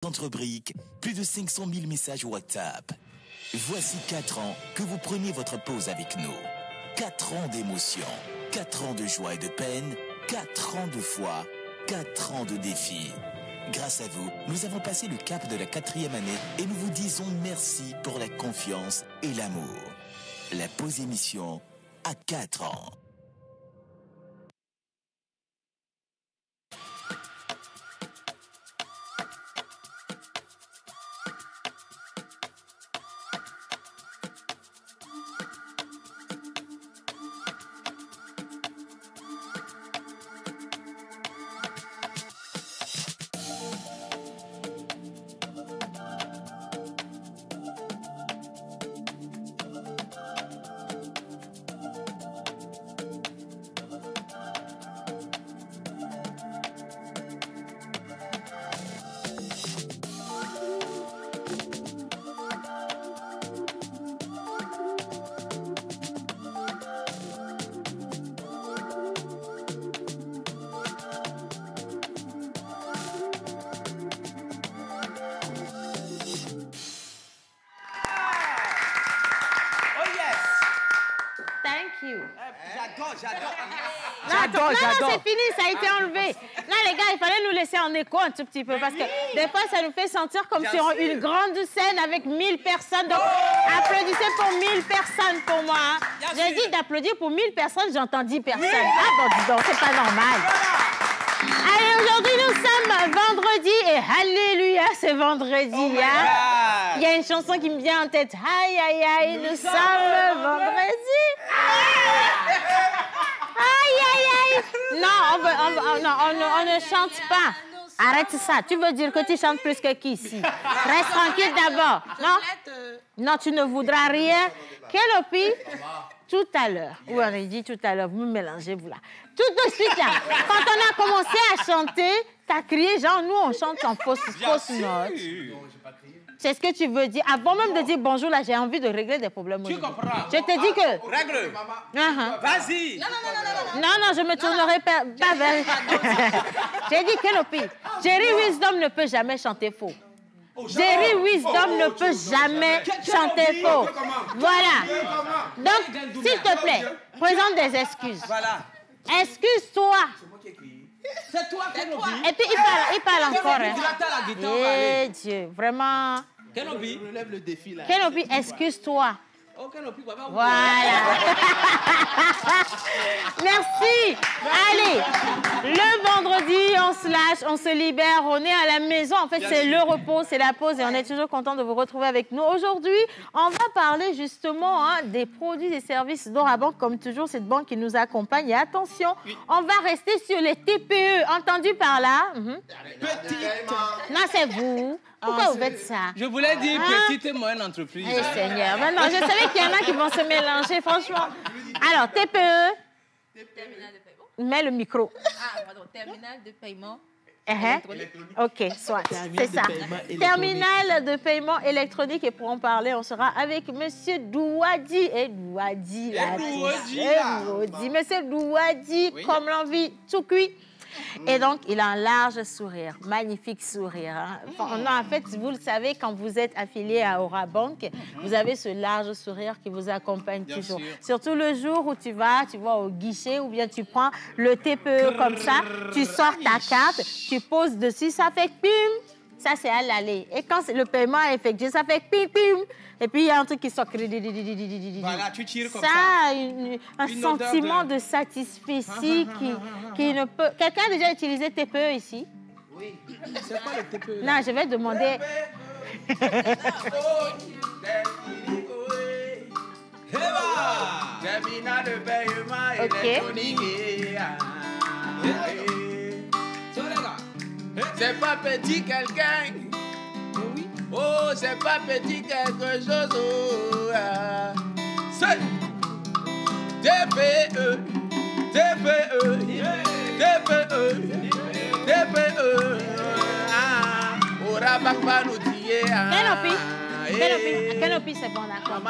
Centre-Brique, plus de 500 000 messages WhatsApp. Voici 4 ans que vous prenez votre pause avec nous. 4 ans d'émotion, 4 ans de joie et de peine, 4 ans de foi, 4 ans de défis. Grâce à vous, nous avons passé le cap de la 4e année et nous vous disons merci pour la confiance et l'amour. La pause émission à 4 ans. J'adore. Non, c'est fini, ça a été enlevé. Là, les gars, il fallait nous laisser en écho un tout petit peu parce que des fois, ça nous fait sentir comme sur une grande scène avec 1000 personnes. Donc, applaudissez pour 1000 personnes pour moi. Hein. J'ai dit d'applaudir pour 1000 personnes, j'entends 10 personnes. Oui. Ah bon, dis donc, c'est pas normal. Allez, aujourd'hui, nous sommes vendredi et alléluia, c'est vendredi. Hein. Il y a une chanson qui me vient en tête. Aïe, aïe, aïe, nous sommes vendredi. Aïe, aïe, aïe. Non, on ne chante pas. Arrête ça. Tu veux dire que tu chantes plus que qui ici? Reste tranquille d'abord. Non? Non, tu ne voudras rien. Kelopi, tout à l'heure. Oui, on a dit tout à l'heure. Vous me mélangez, vous là. Tout de suite, là. Quand on a commencé à chanter, t'as crié, genre, nous, on chante en fausse note. C'est ce que tu veux dire. Avant même de dire bonjour, là, j'ai envie de régler des problèmes. Tu comprends? Je te dis que... Règle. Vas-y. Non, je me tournerai pas vers... J'ai dit Kelopi. Jerry Wisdom ne peut jamais chanter faux. Jerry Wisdom ne peut jamais chanter faux. Voilà. Donc, s'il te plaît, présente des excuses. Voilà. Excuse-toi. C'est toi, Kelopi. Et puis, il parle encore. Hein. Eh Dieu, vraiment. Kelopi. Relève le défi, là. Kelopi, excuse-toi. Oh, Kelopi, papa. Voilà. Merci. Allez, le vendredi, on se lâche, on se libère, on est à la maison. En fait, c'est le repos, c'est la pause et on est toujours content de vous retrouver avec nous. Aujourd'hui, on va parler justement des produits et services d'Orabank. Comme toujours, cette banque qui nous accompagne. Et attention, on va rester sur les TPE. Entendu par là? Non, c'est vous. Pourquoi vous faites ça? Je voulais dire petite et moyenne entreprise. Eh, Seigneur. Maintenant, je savais qu'il y en a qui vont se mélanger, franchement. Alors, TPE. Terminal de paiement. Mets le micro. Ah, pardon, terminal de paiement. Électronique. OK, soit. C'est ça. Terminal de paiement électronique. Et pour en parler, on sera avec M. Douadi. Douadi. Monsieur Douadi, oui. Comme l'envie, tout cuit. Et donc, il a un large sourire, magnifique sourire. Hein. En fait, vous le savez, quand vous êtes affilié à Orabank, vous avez ce large sourire qui vous accompagne toujours. Surtout le jour où tu vas au guichet ou bien tu prends le TPE comme ça, tu sors ta carte, tu poses dessus, ça fait pim, ça c'est à l'aller. Et quand le paiement est effectué, ça fait pim, pim. Et puis, il y a un truc qui sort. Voilà, tu tires comme ça. Un sentiment de satisfaction qui ne peut... Quelqu'un a déjà utilisé TPE ici? Oui. C'est quoi le TPE? Non, je vais demander... C'est pas petit quelqu'un. Oui. Oh, c'est pas petit quelque chose. Oh, c'est TPE, TPE, TPE, TPE. Orabank va nous dire. Kelopi, c'est bon, d'accord.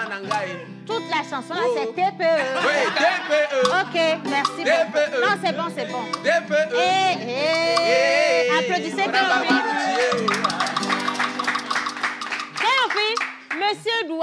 Toute la chanson, là, c'est TPE. Oui, TPE. OK, merci. TPE. Non, c'est bon, c'est bon. TPE. Applaudissez Kelopi.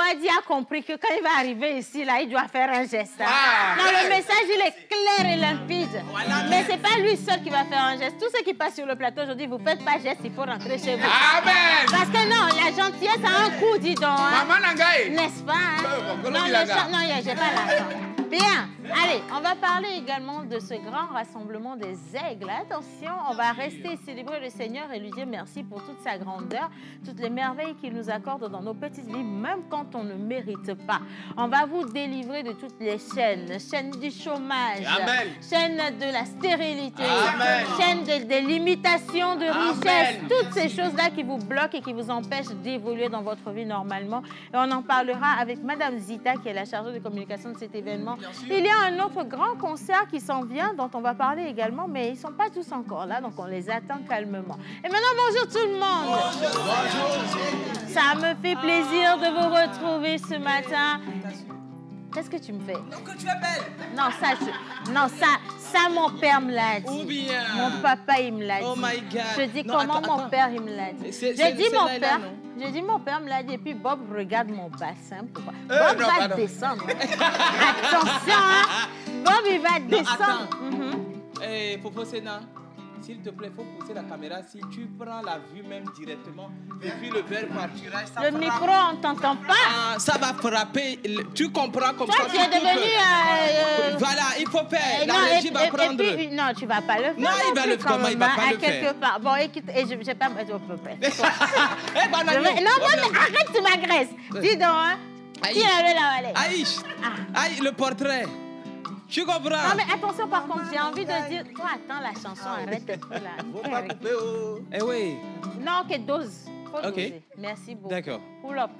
Wadi a compris que quand il va arriver ici, là, il doit faire un geste. Non, le message, il est clair et limpide. Mais ce n'est pas lui seul qui va faire un geste. Tous ceux qui passent sur le plateau aujourd'hui, vous ne faites pas geste, il faut rentrer chez vous. Amen. Parce que non, la gentillesse a un coup, dis donc. Hein. Maman Nangaï. N'est-ce pas? Hein? Non, j'ai pas l'argent. Bien, allez, on va parler également de ce grand rassemblement des aigles. Attention, on va rester célébrer le Seigneur et lui dire merci pour toute sa grandeur, toutes les merveilles qu'il nous accorde dans nos petites vies, même quand on ne mérite pas. On va vous délivrer de toutes les chaînes du chômage, Amen. chaînes de la stérilité, Amen. chaînes des limitations de richesse, toutes ces choses-là qui vous bloquent et qui vous empêchent d'évoluer dans votre vie normalement. Et on en parlera avec Madame Zita, qui est la chargée de communication de cet événement. Il y a un autre grand concert qui s'en vient, dont on va parler également, mais ils ne sont pas tous encore là, donc on les attend calmement. Et maintenant, bonjour tout le monde. Bonjour. Ça me fait plaisir de vous retrouver ce matin. Qu'est-ce que tu me fais? Non, que tu es belle. Non, ça, mon père me l'a dit. Ou bien. Mon papa, il me l'a dit. Oh my God. Je dis Non, comment attends, mon père, il me l'a dit. J'ai dit mon père me l'a dit. Et puis Bob regarde mon bassin. Pourquoi? Bob va descendre. Attention, hein. Bob, il va descendre. Popo Sénat, s'il te plaît, il faut pousser la caméra. Si tu prends la vue même directement, et puis le verre partira. Le micro, on ne t'entend pas. Ça va frapper. Tu comprends comme ça. Toi, tu es devenu... Voilà, il faut faire. La régie va prendre. Et puis, non, tu ne vas pas le faire. Non, il va le faire. Comment il va pas le faire? Quelque part. Bon, écoute, et je n'ai pas... Non, non, mais arrête, tu m'agresses. Dis donc, hein. Qui est là, Aïe, aïe, le portrait. Tu comprends? Non, mais attention, par contre, j'ai envie de dire... Toi, attends la chanson, arrête un peu là. Faut pas couper, oh. Eh oui. Non, ok, dose. Faut doser. Merci beaucoup. D'accord. Pull up.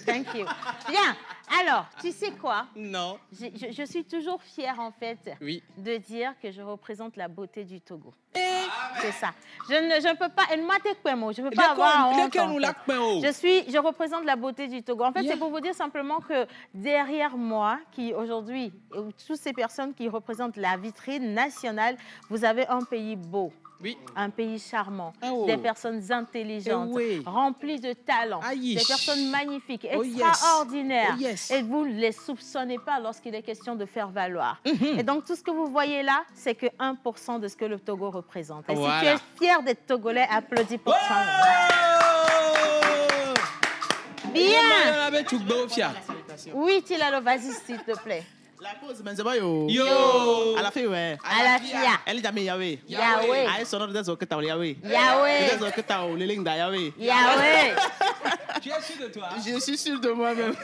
Thank you. Bien. Alors, tu sais quoi? Non. Je suis toujours fière, en fait, de dire que je représente la beauté du Togo. C'est ça. Je ne peux pas... Je ne peux pas avoir honte. Je représente la beauté du Togo. En fait, c'est pour vous dire simplement que derrière moi, qui aujourd'hui, toutes ces personnes qui représentent la vitrine nationale, vous avez un pays beau. Oui. Un pays charmant, des personnes intelligentes, remplies de talent, des personnes magnifiques, extraordinaires. Et vous ne les soupçonnez pas lorsqu'il est question de faire valoir. Et donc, tout ce que vous voyez là, c'est que 1% de ce que le Togo représente. Et si tu es fier d'être Togolais, applaudis pour ça. Bien. Oui, Tilalo, vas-y, s'il te plaît. La pause, mais c'est pas yo. À la fin, ouais. À la fia. Elle est jamais Yahweh. Yahweh. Elle sonore des autres que t'as Yahweh. Yahweh. Des autres que t'as les lignes d'Yahweh. Yahweh. Tu es sûr de toi? Je suis sûr de moi-même.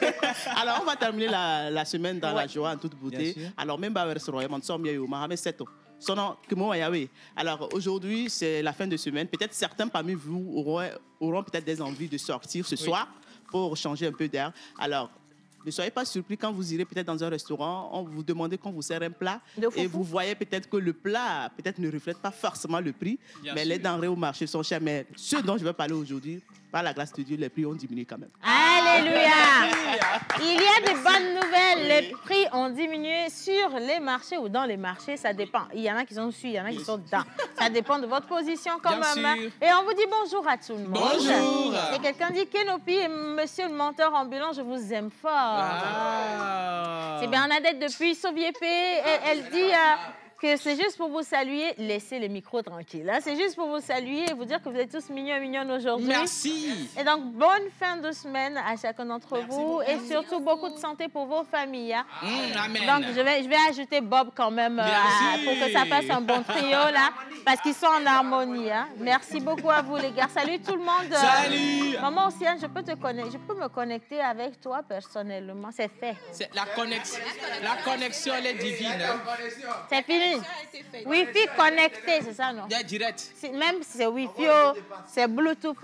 Alors, on va terminer la semaine dans la joie en toute beauté. Alors, même à Versroy, on s'en vient au Mohamed Seto. Son nom, que moi, Yahweh. Alors, aujourd'hui, c'est la fin de semaine. Peut-être certains parmi vous auront peut-être des envies de sortir ce soir pour changer un peu d'air. Alors, ne soyez pas surpris quand vous irez peut-être dans un restaurant, on vous demande qu'on vous sert un plat et vous voyez peut-être que le plat peut-être ne reflète pas forcément le prix, mais les denrées au marché sont chères. Mais ce dont je vais parler aujourd'hui, par la grâce de Dieu, les prix ont diminué quand même. Alléluia! Il y a des bonnes nouvelles. Les prix ont diminué sur les marchés ou dans les marchés. Ça dépend. Il y en a qui sont dessus, il y en a qui sont dedans. Ça dépend de votre position quand même. Et on vous dit bonjour à tout le monde. Bonjour! Et quelqu'un dit Kenopi et monsieur le menteur ambulant, je vous aime fort. C'est Bernadette depuis Soviépe. Elle dit... que c'est juste pour vous saluer, laissez les micros tranquilles. Hein? C'est juste pour vous saluer et vous dire que vous êtes tous mignons et mignonnes aujourd'hui. Merci. Et donc, bonne fin de semaine à chacun d'entre vous et surtout beaucoup de santé pour vos familles. Hein? Amen. Donc, je vais ajouter Bob quand même pour que ça fasse un bon trio là, parce qu'ils sont en harmonie. Hein? Merci beaucoup à vous les gars. Salut tout le monde. Salut. Maman Océane, je peux me connecter avec toi personnellement. C'est fait. La connexion, elle est divine. Hein? C'est fini. Wi-Fi connecté, c'est ça, non? Direct. Même si c'est Wi-Fi, c'est Bluetooth,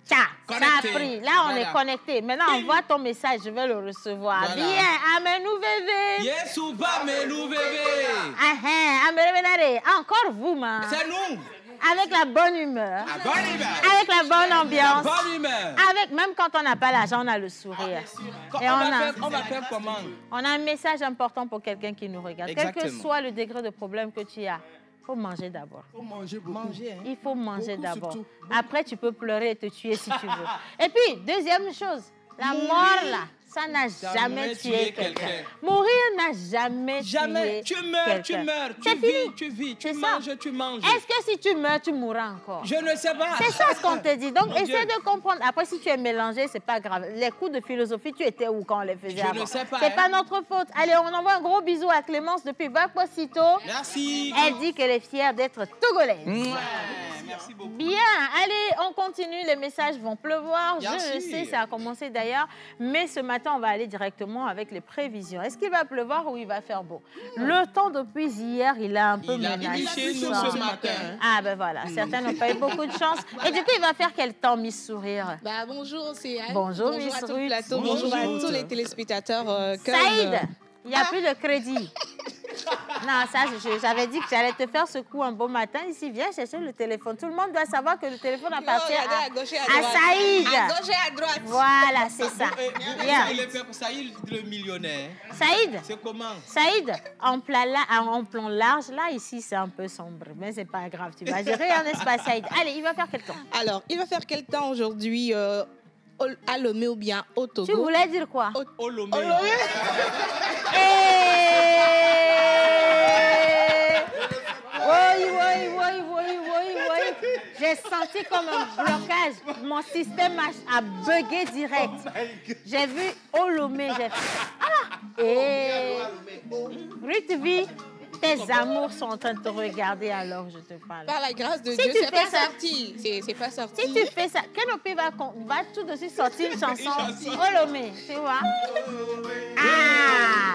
ça a pris. Là, on est connecté. Maintenant, envoie ton message, je vais le recevoir. Voilà. Bien, amène-nous bébé. Yes ou pas, amène-nous bébé. Encore vous, man. C'est nous. Avec la bonne humeur. La bonne humeur. Avec la bonne ambiance. La bonne humeur. Même quand on n'a pas l'argent, on a le sourire. Et on va faire comment? On a un message important pour quelqu'un qui nous regarde. Exactement. Quel que soit le degré de problème que tu as, il faut manger d'abord. Il faut manger beaucoup. Il faut manger d'abord. Après, tu peux pleurer et te tuer si tu veux. Et puis, deuxième chose, la mort là. ça n'a jamais tué quelqu'un. Mourir n'a jamais tué Tu meurs, tu meurs. C'est fini. Tu vis, tu C'est ça. manges, tu manges. Est-ce que si tu meurs, tu mourras encore? Je ne sais pas. C'est ça ce qu'on te dit. Donc, Mon essaie Dieu. de comprendre. Après, si tu es mélangé, c'est pas grave. Les cours de philosophie, tu étais où quand on les faisait Je avant? ne sais pas, C'est hein. pas notre faute. Allez, on envoie un gros bisou à Clémence depuis Vaposito. Merci. Elle dit qu'elle est fière d'être togolaise. Merci beaucoup. Bien, allez, on continue. Les messages vont pleuvoir. Bien Je le sûr. sais, ça a commencé d'ailleurs. Mais ce matin, on va aller directement avec les prévisions. Est-ce qu'il va pleuvoir ou il va faire beau? Le temps depuis hier, il a un peu Il a menacé. mis chez nous ce matin. Ah ben voilà, certains n'ont pas eu beaucoup de chance. Et du coup, il va faire quel temps, Miss Sourire? Bah, bonjour, c'est Anne. Bonjour, bonjour Miss à tout Ruth. le plateau. Bonjour. Bonjour à tous les téléspectateurs. Saïd, il n'y a plus de crédit. Non, ça, j'avais dit que j'allais te faire ce coup un beau matin. Ici, viens chercher le téléphone. Tout le monde doit savoir que le téléphone appartient à gauche et à à droite. Saïd. À gauche et à droite. Voilà, c'est ça. Viens. Il est fait pour Saïd, le millionnaire. Saïd, C'est comment? Saïd, en plan large, là, ici, c'est un peu sombre. Mais c'est pas grave, tu vas gérer, n'est-ce pas, Saïd? Allez, il va faire quel temps? Alors, il va faire quel temps aujourd'hui à Lomé ou bien au Togo? Tu voulais dire quoi? Olomé. Oui. J'ai senti comme un blocage. Mon système a bugué direct. J'ai vu Olomé. J'ai fait... Ah! Et... Ruth V, tes amours sont en train de te regarder alors que je te parle. Par la grâce de Si Dieu, tu c'est fais pas ça- sorti. C'est pas sorti. Si tu fais ça, Kenopi va tout de suite sortir une chanson Olomé, tu vois? Ah!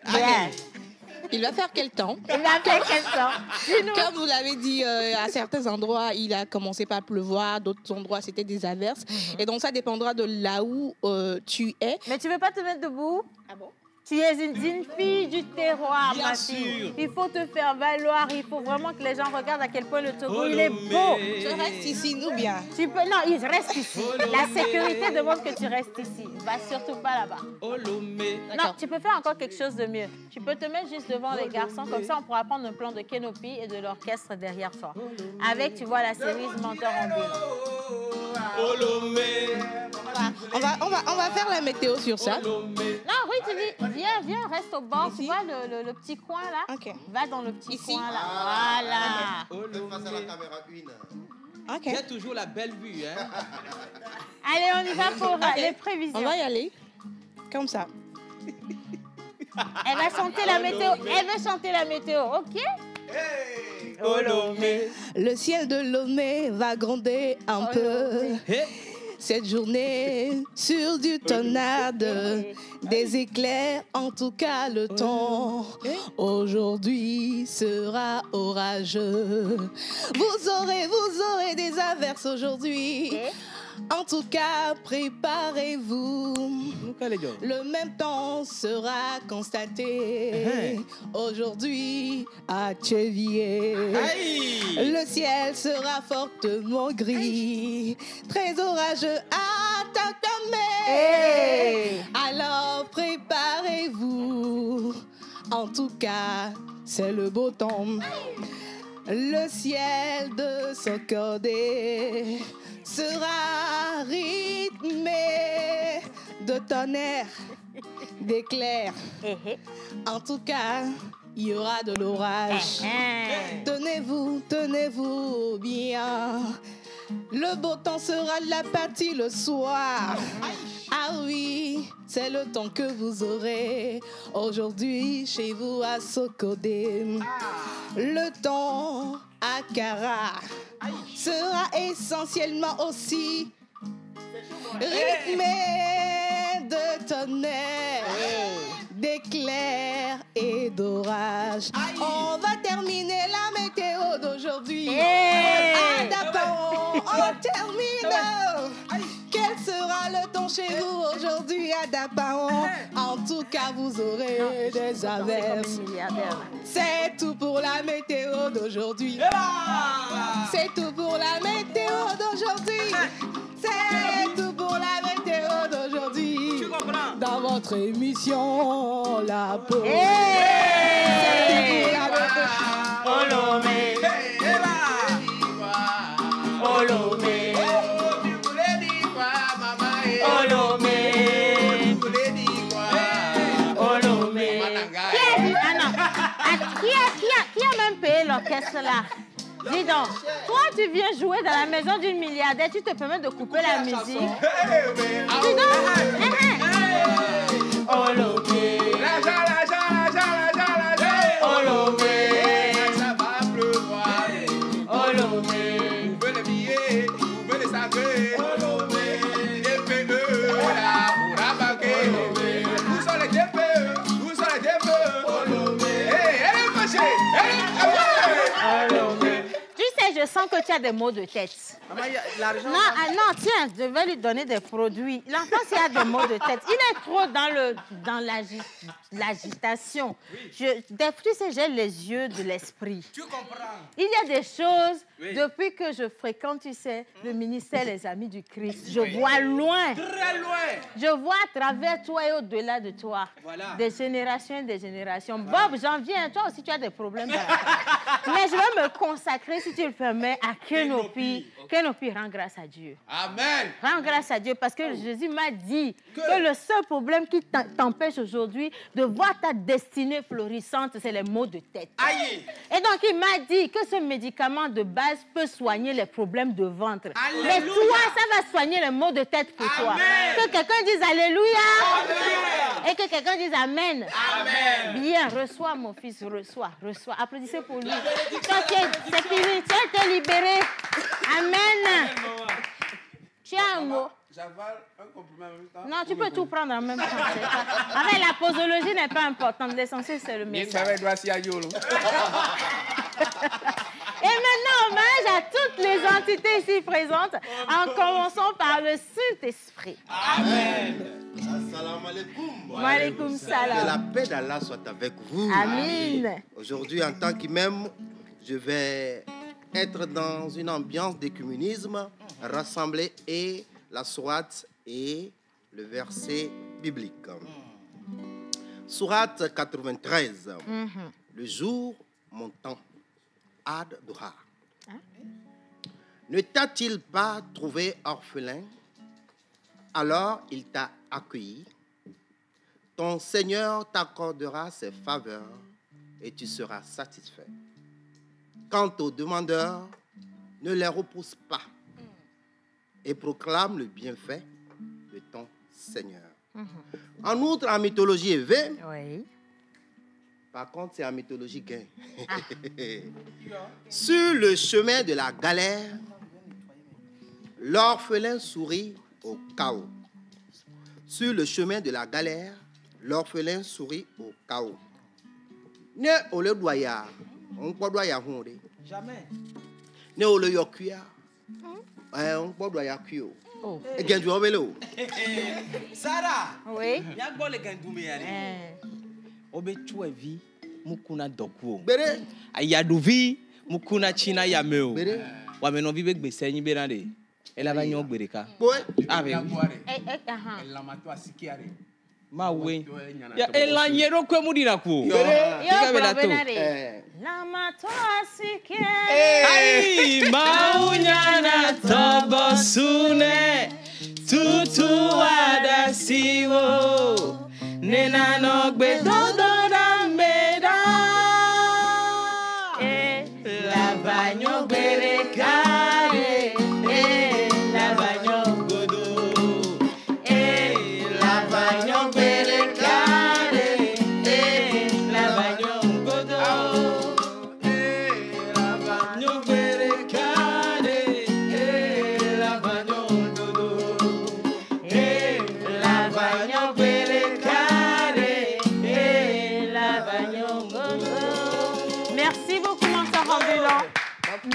Bien. Il va faire quel temps? Il va faire quel temps? Dis-nous. Comme vous l'avez dit, à certains endroits, il a commencé par pleuvoir, d'autres endroits, c'était des averses. Et donc, ça dépendra de là où tu es. Mais tu veux pas te mettre debout? Ah bon? Tu es une fille du terroir, Bien ma fille. sûr. Il faut te faire valoir. Il faut vraiment que les gens regardent à quel point le Togo, Olomé. il est beau. Je reste ici, nous bien. Tu peux... Non, il reste ici. Olomé. La sécurité demande que tu restes ici. Va surtout pas là-bas. Olomé. Non, tu peux faire encore quelque chose de mieux. Tu peux te mettre juste devant les garçons. Comme ça, on pourra prendre un plan de Kenopi et de l'orchestre derrière toi. Avec, tu vois, la série Menteur en bulle. Olomé. On va faire la météo sur ça. Olomé. Non, oui, tu dis, viens, reste au bord. Ici? Tu vois le petit coin là? Ok. Va dans le petit Ici? coin là. Voilà. Olomé. Ok. J'ai toujours la belle vue, hein. Allez, on y va pour les On prévisions. va y aller. Comme ça. Elle va chanter la météo. Elle veut chanter la météo, ok? Olomé. Le ciel de Lomé va gronder un peu. Hey. Cette journée sur du tonnerre, des éclairs, en tout cas le temps aujourd'hui sera orageux. Vous aurez des averses aujourd'hui. En tout cas, préparez-vous. Le même temps sera constaté aujourd'hui à Tchevier. Aïe. Le ciel sera fortement gris, très orageux à Tatamé. Alors préparez-vous. En tout cas, c'est le beau temps. Le ciel de Socodé sera rythmé de tonnerre, d'éclairs. En tout cas, il y aura de l'orage. Tenez-vous bien. Le beau temps sera de la partie le soir. Ah oui, c'est le temps que vous aurez aujourd'hui chez vous à Sokodé. Le temps à Kara sera essentiellement aussi rythmé de tonnerre, d'éclairs et d'orage. On va terminer la météo d'aujourd'hui. À Dapaon, on termine. Quel sera le temps chez vous aujourd'hui à Dapaon? En tout cas, vous aurez des averses. C'est tout pour la météo d'aujourd'hui. C'est tout pour la météo d'aujourd'hui. C'est tout pour la météo d'aujourd'hui. Dans votre émission, La Pause. C'est tout Olomé. Olomé. Olomé. Qui a même payé l'orchestre là? Dis donc, toi tu viens jouer dans la maison d'une milliardaire, tu te permets de couper la musique. Dis donc, Olomé. Olomé. Ça va pleuvoir. Olomé. Vous pouvez les billets, vous pouvez les sacs. Olomé. DPE, là, pour abaquer. Où sont les DPE? Où sont les DPE? Olomé. Elle est fâchée. Olomé. Tu sais, je sens que tu as des maux de tête. L'argent. Non, tiens, je vais lui donner des produits. L'enfant, s'il a des maux de tête, il est trop dans l'agitation. Tu sais, j'ai les yeux de l'esprit. Tu comprends? Il y a des choses, depuis que je fréquente, tu sais, le ministère des Amis du Christ, je vois loin. Très loin. Je vois à travers toi et au-delà de toi. Voilà. Des générations et des générations. Bob, j'en viens. Toi aussi, tu as des problèmes. Mais je vais me consacrer, si tu le permets, à Kenopi. Kenopi, rends grâce à Dieu. Amen. Rends grâce à Dieu parce que Jésus m'a dit que le seul problème qui t'empêche aujourd'hui de voir ta destinée florissante, c'est les maux de tête. Aïe. Et donc, il m'a dit que ce médicament de base peut soigner les problèmes de ventre. Alléluia. Mais toi, ça va soigner les maux de tête pour toi. Que quelqu'un dise Alléluia. Alléluia. Et que quelqu'un dise Amen. Amen. Bien, reçois mon fils, reçois. Applaudissez pour lui. C'est fini, tu as été libéré. Amen. Tu as un mot? J'avale un compliment en même temps. Non, tu peux tout prendre en même temps. Avec la posologie n'est pas importante. L'essentiel, c'est le message. Et maintenant, hommage à toutes les entités ici présentes, en commençant par le Saint-Esprit. Amen. Assalamu alaikum. Wa alaikum salam. Que la paix d'Allah soit avec vous. Amin. Aujourd'hui, en tant qu'imam, je vais être dans une ambiance d'écuménisme, rassembler et la sourate et le verset biblique. Sourate 93. Le jour montant. Ad Duha. Ne t'a-t-il pas trouvé orphelin? Alors il t'a accueilli. Ton Seigneur t'accordera ses faveurs et tu seras satisfait. Quant aux demandeurs, ne les repousse pas et proclame le bienfait de ton Seigneur. En outre, en mythologie éveillée, par contre, c'est en mythologie gain. Sur le chemin de la galère, l'orphelin sourit au chaos. Sur le chemin de la galère, l'orphelin sourit au chaos. Ne ole doya, on peut doya honde. Jamais. Ne ole yokuya, on peut doya kuyo. Et gain du obelo. Sarah. Oui. Y'a quoi les gandoume yari? Obe chouevi mukuna dokuo. Bere. Ayaduvi mukuna china yameo. Bere. Wa meno vibe gbese yin berande. Ela ba nyon gbereka. Boy. Ah be. La mato asikiare. Ma we. Ya ela nyero kwe mudina ku. La mato asikiare. Ai maunyana tobosune. Tutu adasiwo. Nena no gbe todo da meda. La bagno berekare. La bagno godo. La bagno berekare. La bagno godo. La bagno berekare. La bagno godo. La bagno berekare. La bagno godo. Merci beaucoup, mon cher ambulant.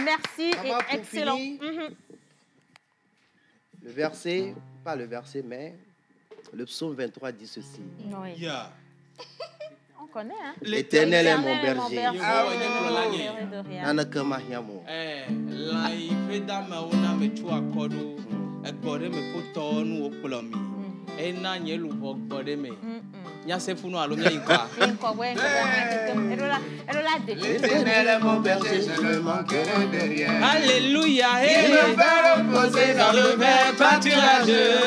Merci et excellent. Le verset, pas le verset, mais le psaume 23 dit ceci. Oui. Yeah. On connaît, hein? L'Éternel est mon berger. Ah ouais, De rien. Nanakama hiamo. La ifeda mauna me chua kodo. Ekore me koto nu okplomi. Ena nye lubo gbode me. Il y a ces fous noirs, il y a quoi? L'éternel est mon berger, je ne manquerai de rien. Alléluia. Il me fait reposer dans le vert pâturageux.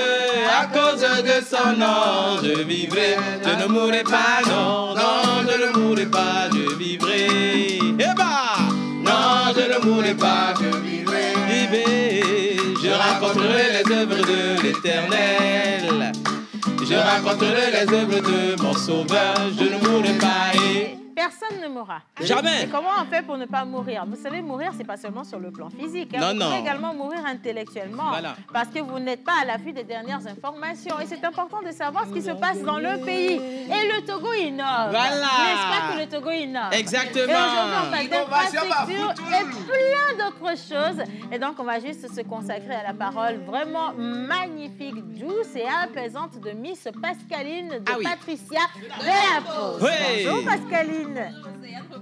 À cause de son nom, je vivrai. Je ne mourrai pas, non, non, je ne mourrai pas, je vivrai. Eh bah, non, je ne mourrai pas, je vivrai. Je raconterai les œuvres de l'Éternel. Je raconterai les œuvres de mon Sauveur. Je ne mourrai pas. Personne ne mourra. Jamais. Et comment on fait pour ne pas mourir? Vous savez, mourir, c'est pas seulement sur le plan physique. Hein. Vous pouvez également mourir intellectuellement. Voilà. Parce que vous n'êtes pas à l'affût des dernières informations. Et c'est important de savoir ce qui se passe dans le pays. Et le Togo innove. Voilà. N'est-ce pas que le Togo innove? Exactement. Et aujourd'hui, on parle d'infrastructure et plein d'autres choses. Et donc, on va juste se consacrer à la parole vraiment magnifique, douce et apaisante de Miss Pascaline de Patricia de la Pose. Oui. Bonjour, Pascaline.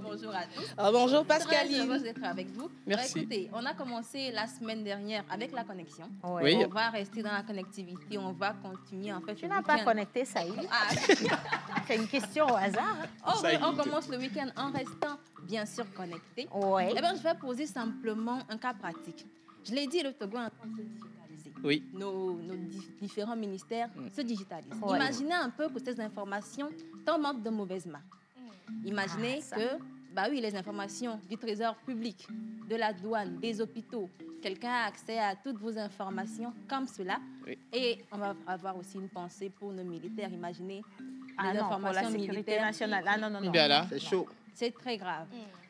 Bonjour à tous. Bonjour Pascaline. Très heureuse d'être avec vous. Merci. Écoutez, on a commencé la semaine dernière avec la connexion. Oui. On va rester dans la connectivité. On va continuer en fait. Tu n'as pas connecté, Saïd. C'est une question au hasard. On commence le week-end en restant bien sûr connecté. Oui. Eh bien, je vais poser simplement un cas pratique. Je l'ai dit, le Togo est en train de se digitaliser. Oui. Nos différents ministères se digitalisent. Ouais. Imaginez un peu que ces informations tombent de mauvaise main. Imaginez que les informations du trésor public, de la douane, des hôpitaux, quelqu'un a accès à toutes vos informations comme cela. Oui. Et on va avoir aussi une pensée pour nos militaires. Imaginez les informations pour la sécurité militaires nationale. Ah non. Bien là. C'est chaud. C'est très grave.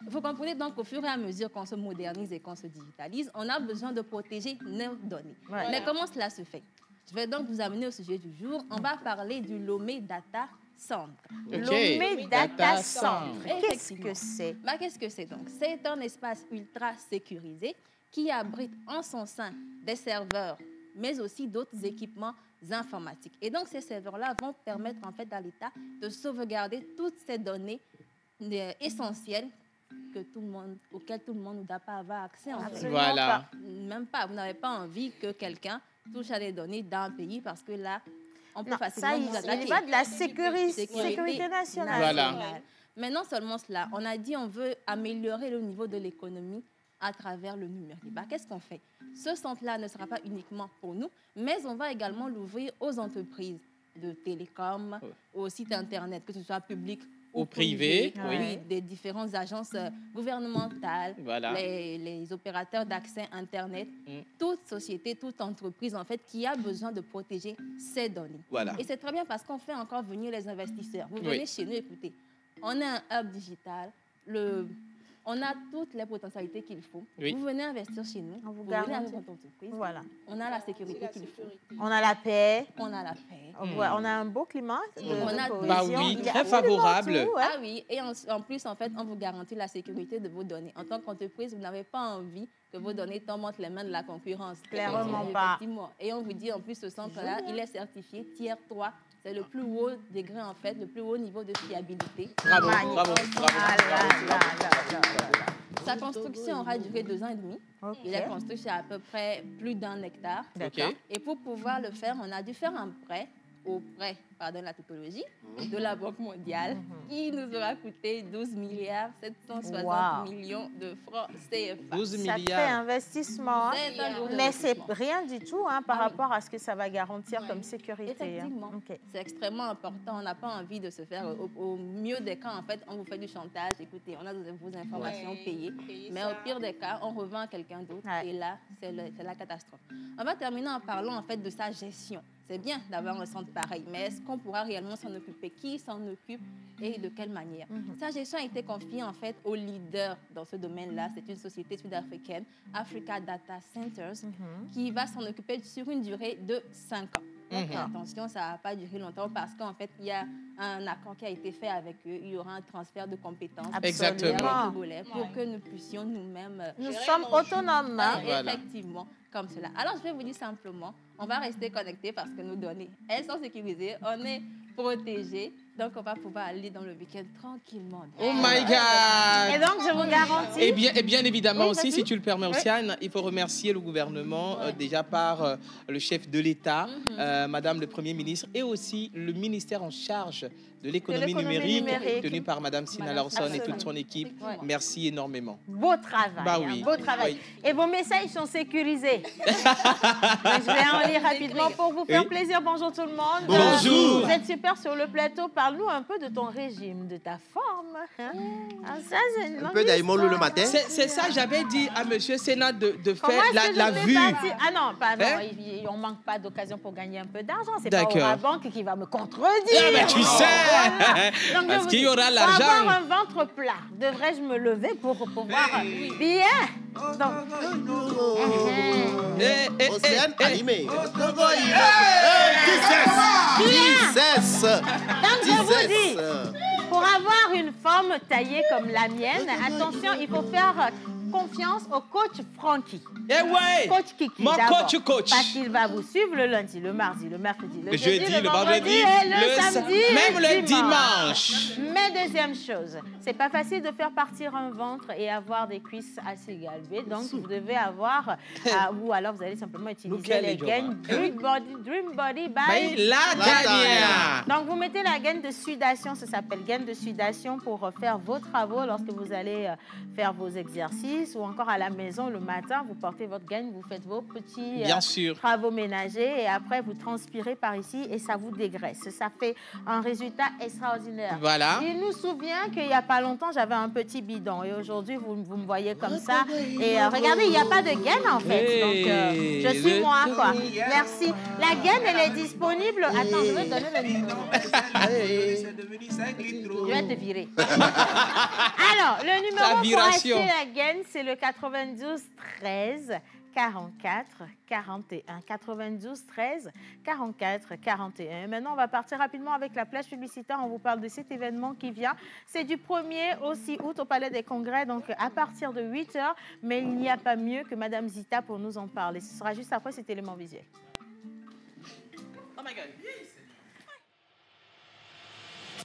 Vous comprenez donc qu'au fur et à mesure qu'on se modernise et qu'on se digitalise, on a besoin de protéger nos données. Ouais. Mais comment cela se fait? Je vais donc vous amener au sujet du jour. On va parler du Lomé Data Centre. Lomé Data Centre. Qu'est-ce que c'est? Qu'est-ce que c'est donc? C'est un espace ultra sécurisé qui abrite en son sein des serveurs, mais aussi d'autres équipements informatiques. Et donc, ces serveurs-là vont permettre en fait à l'État de sauvegarder toutes ces données essentielles auxquelles tout le monde ne doit pas avoir accès. En fait. Voilà. Même pas. Vous n'avez pas envie que quelqu'un touche à des données d'un pays parce que là, on peut facilement vous attaquer. Il va de la sécurité nationale. Voilà. Mais non seulement cela, on a dit on veut améliorer le niveau de l'économie à travers le numérique. Qu'est-ce qu'on fait? Ce centre-là ne sera pas uniquement pour nous, mais on va également l'ouvrir aux entreprises de télécom, aux sites Internet, que ce soit public ou privé, des différentes agences gouvernementales, les opérateurs d'accès Internet, toute société, toute entreprise en fait qui a besoin de protéger ses données. Voilà. Et c'est très bien parce qu'on fait encore venir les investisseurs. Vous venez chez nous, écoutez, on a un hub digital, on a toutes les potentialités qu'il faut. Vous venez investir chez nous, vous venez à notre entreprise. Voilà. On a la sécurité qu'il faut. On a la paix. On a la paix. On a un beau climat de cohésion. Très favorable. Ah oui, et en plus, en fait, on vous garantit la sécurité de vos données. En tant qu'entreprise, vous n'avez pas envie que vos données tombent entre les mains de la concurrence. Clairement pas. Et on vous dit, en plus, ce centre-là, il est certifié Tier 3. C'est le plus haut degré, en fait, le plus haut niveau de fiabilité. Bravo. Sa construction aura duré 2 ans et demi. Il est construit sur à peu près plus d'1 hectare. Et pour pouvoir le faire, on a dû faire un prêt auprès, pardon la tautologie, de la Banque mondiale, qui nous aura coûté 12 milliards 760 millions de francs CFA. 12 milliards. Sacré investissement. Mais c'est rien du tout par rapport à ce que ça va garantir comme sécurité. Effectivement. C'est extrêmement important. On n'a pas envie de se faire, au mieux des cas, en fait, on vous fait du chantage. Écoutez, on a vos informations payées. Mais au pire des cas, on revend à quelqu'un d'autre. Et là, c'est la catastrophe. On va terminer en parlant, en fait, de sa gestion. C'est bien d'avoir un centre pareil, mais est-ce qu'on pourra réellement s'en occuper? Qui s'en occupe et de quelle manière? Sa gestion a été confiée en fait au leader dans ce domaine-là. C'est une société sud-africaine, Africa Data Centers, qui va s'en occuper sur une durée de 5 ans. Attention, ça ne va pas durer longtemps parce qu'en fait, il y a un accord qui a été fait avec eux. Il y aura un transfert de compétences pour que nous puissions nous-mêmes... Nous sommes autonomes. Effectivement, comme cela. Alors, je vais vous dire simplement, on va rester connectés parce que nos données, elles sont sécurisées, on est protégés Donc, on va pouvoir aller dans le week-end tranquillement. Oh my God! Et donc, je vous garantis... Et bien évidemment Oui, aussi, vas-y. si tu le permets, Oui. Océane, il faut remercier le gouvernement, déjà par le chef de l'État, Madame le Premier ministre, et aussi le ministère en charge de l'économie numérique, tenu par Madame Sina Larson et toute son équipe. Ouais. Merci énormément. Beau travail, Bah oui. beau travail. Oui. Et vos messages sont sécurisés. Je vais en lire rapidement pour vous faire Oui. plaisir. Bonjour tout le monde. Bonjour. Vous êtes super sur le plateau. Parle-nous un peu de ton régime, de ta forme. Hein? Ah, ça, c'est une Un longue peu d'aïmolo le histoire. matin. C'est ça, j'avais dit à Monsieur Sénat de Comment faire est-ce que la je fais vue. partie? Ah non, pardon, Hein? on manque pas d'occasion pour gagner un peu d'argent. C'est pas D'accord. la banque qui va me contredire. Ah, mais tu sais. Voilà. Donc, Parce je vous qu'il y dis, aura pour l'argent. avoir un ventre plat, devrais-je me lever pour pouvoir bien? Donc, Océane animé. donc je vous dis, pour avoir une forme taillée comme la mienne, attention, il faut faire confiance au coach Frankie. Eh ouais! Coach Kiki, Mon d'abord. coach. Parce qu'il va vous suivre le lundi, le mardi, le mercredi, le jeudi, Jeudi, le vendredi, et le samedi, même le et dimanche. Mais deuxième chose, c'est pas facile de faire partir un ventre et avoir des cuisses assez galbées. Donc, vous devez avoir, ou alors vous allez simplement utiliser les gaines Dream Body by La dernière. Donc, vous mettez la gaine de sudation, ça s'appelle gaine de sudation pour faire vos travaux lorsque vous allez faire vos exercices ou encore à la maison le matin, vous portez votre gaine, vous faites vos petits Bien sûr. travaux ménagers et après vous transpirez par ici et ça vous dégraisse. Ça fait un résultat extraordinaire. Voilà. Il nous souvient qu'il n'y a pas longtemps, j'avais un petit bidon et aujourd'hui, vous me voyez comme ça. Et regardez, il n'y a pas de gaine en fait. Hey, Donc, je suis moi, quoi. Merci. La gaine, elle est disponible. Attends, je vais te donner le numéro. Je vais te virer. Alors, le numéro La pour viration. acheter la gaine, c'est le 92 13 44 41. 92 13 44 41. Maintenant, on va partir rapidement avec la plage publicitaire. On vous parle de cet événement qui vient. C'est du 1er au 6 août au Palais des Congrès, donc à partir de 8 h. Mais il n'y a pas mieux que Madame Zita pour nous en parler. Ce sera juste après cet élément visuel. Oh my God.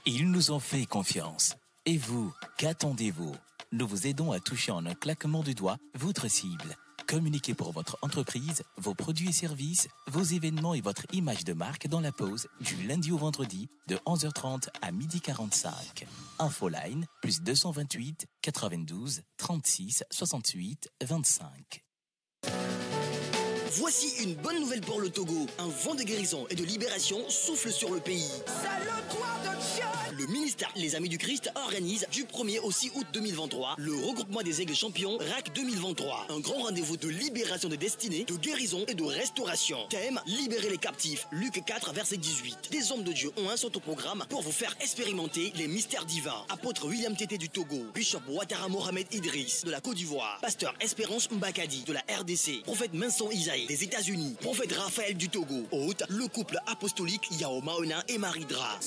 Ils nous ont fait confiance. Et vous, qu'attendez-vous? Nous vous aidons à toucher en un claquement de doigts votre cible. Communiquez pour votre entreprise, vos produits et services, vos événements et votre image de marque dans la pause du lundi au vendredi de 11h30 à 12h45. Infoline plus 228 92 36 68 25. Voici une bonne nouvelle pour le Togo. Un vent de guérison et de libération souffle sur le pays. C'est le doigt de Dieu. Le ministère Les Amis du Christ organise du 1er au 6 août 2023 le regroupement des aigles champions RAC 2023. Un grand rendez-vous de libération de destinée, de guérison et de restauration. Thème, libérer les captifs. Luc 4, verset 18. Des hommes de Dieu sont au programme pour vous faire expérimenter les mystères divins. Apôtre William Tété du Togo, Bishop Ouattara Mohamed Idriss de la Côte d'Ivoire, Pasteur Espérance Mbakadi de la RDC, Prophète Vincent Isaïe des États-Unis, Prophète Raphaël du Togo. Hôte, le couple apostolique Yao Maona et Marie Dra.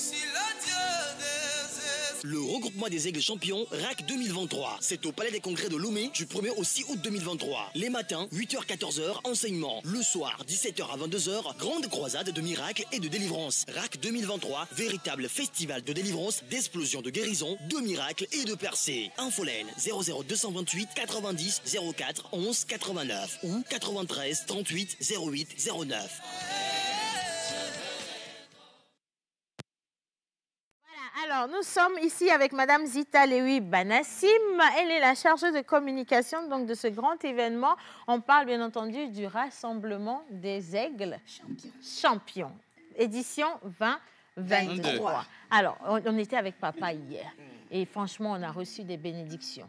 Le regroupement des aigles champions RAC 2023. C'est au Palais des Congrès de Lomé du 1er au 6 août 2023. Les matins, 8h-14h, enseignement. Le soir, 17h à 22h, grande croisade de miracles et de délivrance. RAC 2023, véritable festival de délivrance, d'explosion de guérison, de miracles et de percées. Infolène 00228 90 04 11 89 ou 93 38 08 09. Alors, nous sommes ici avec Madame Zita Lewi Banassim. Elle est la chargée de communication donc, de ce grand événement. On parle bien entendu du rassemblement des aigles champions. Édition 2023. Alors, on était avec papa hier et franchement, on a reçu des bénédictions.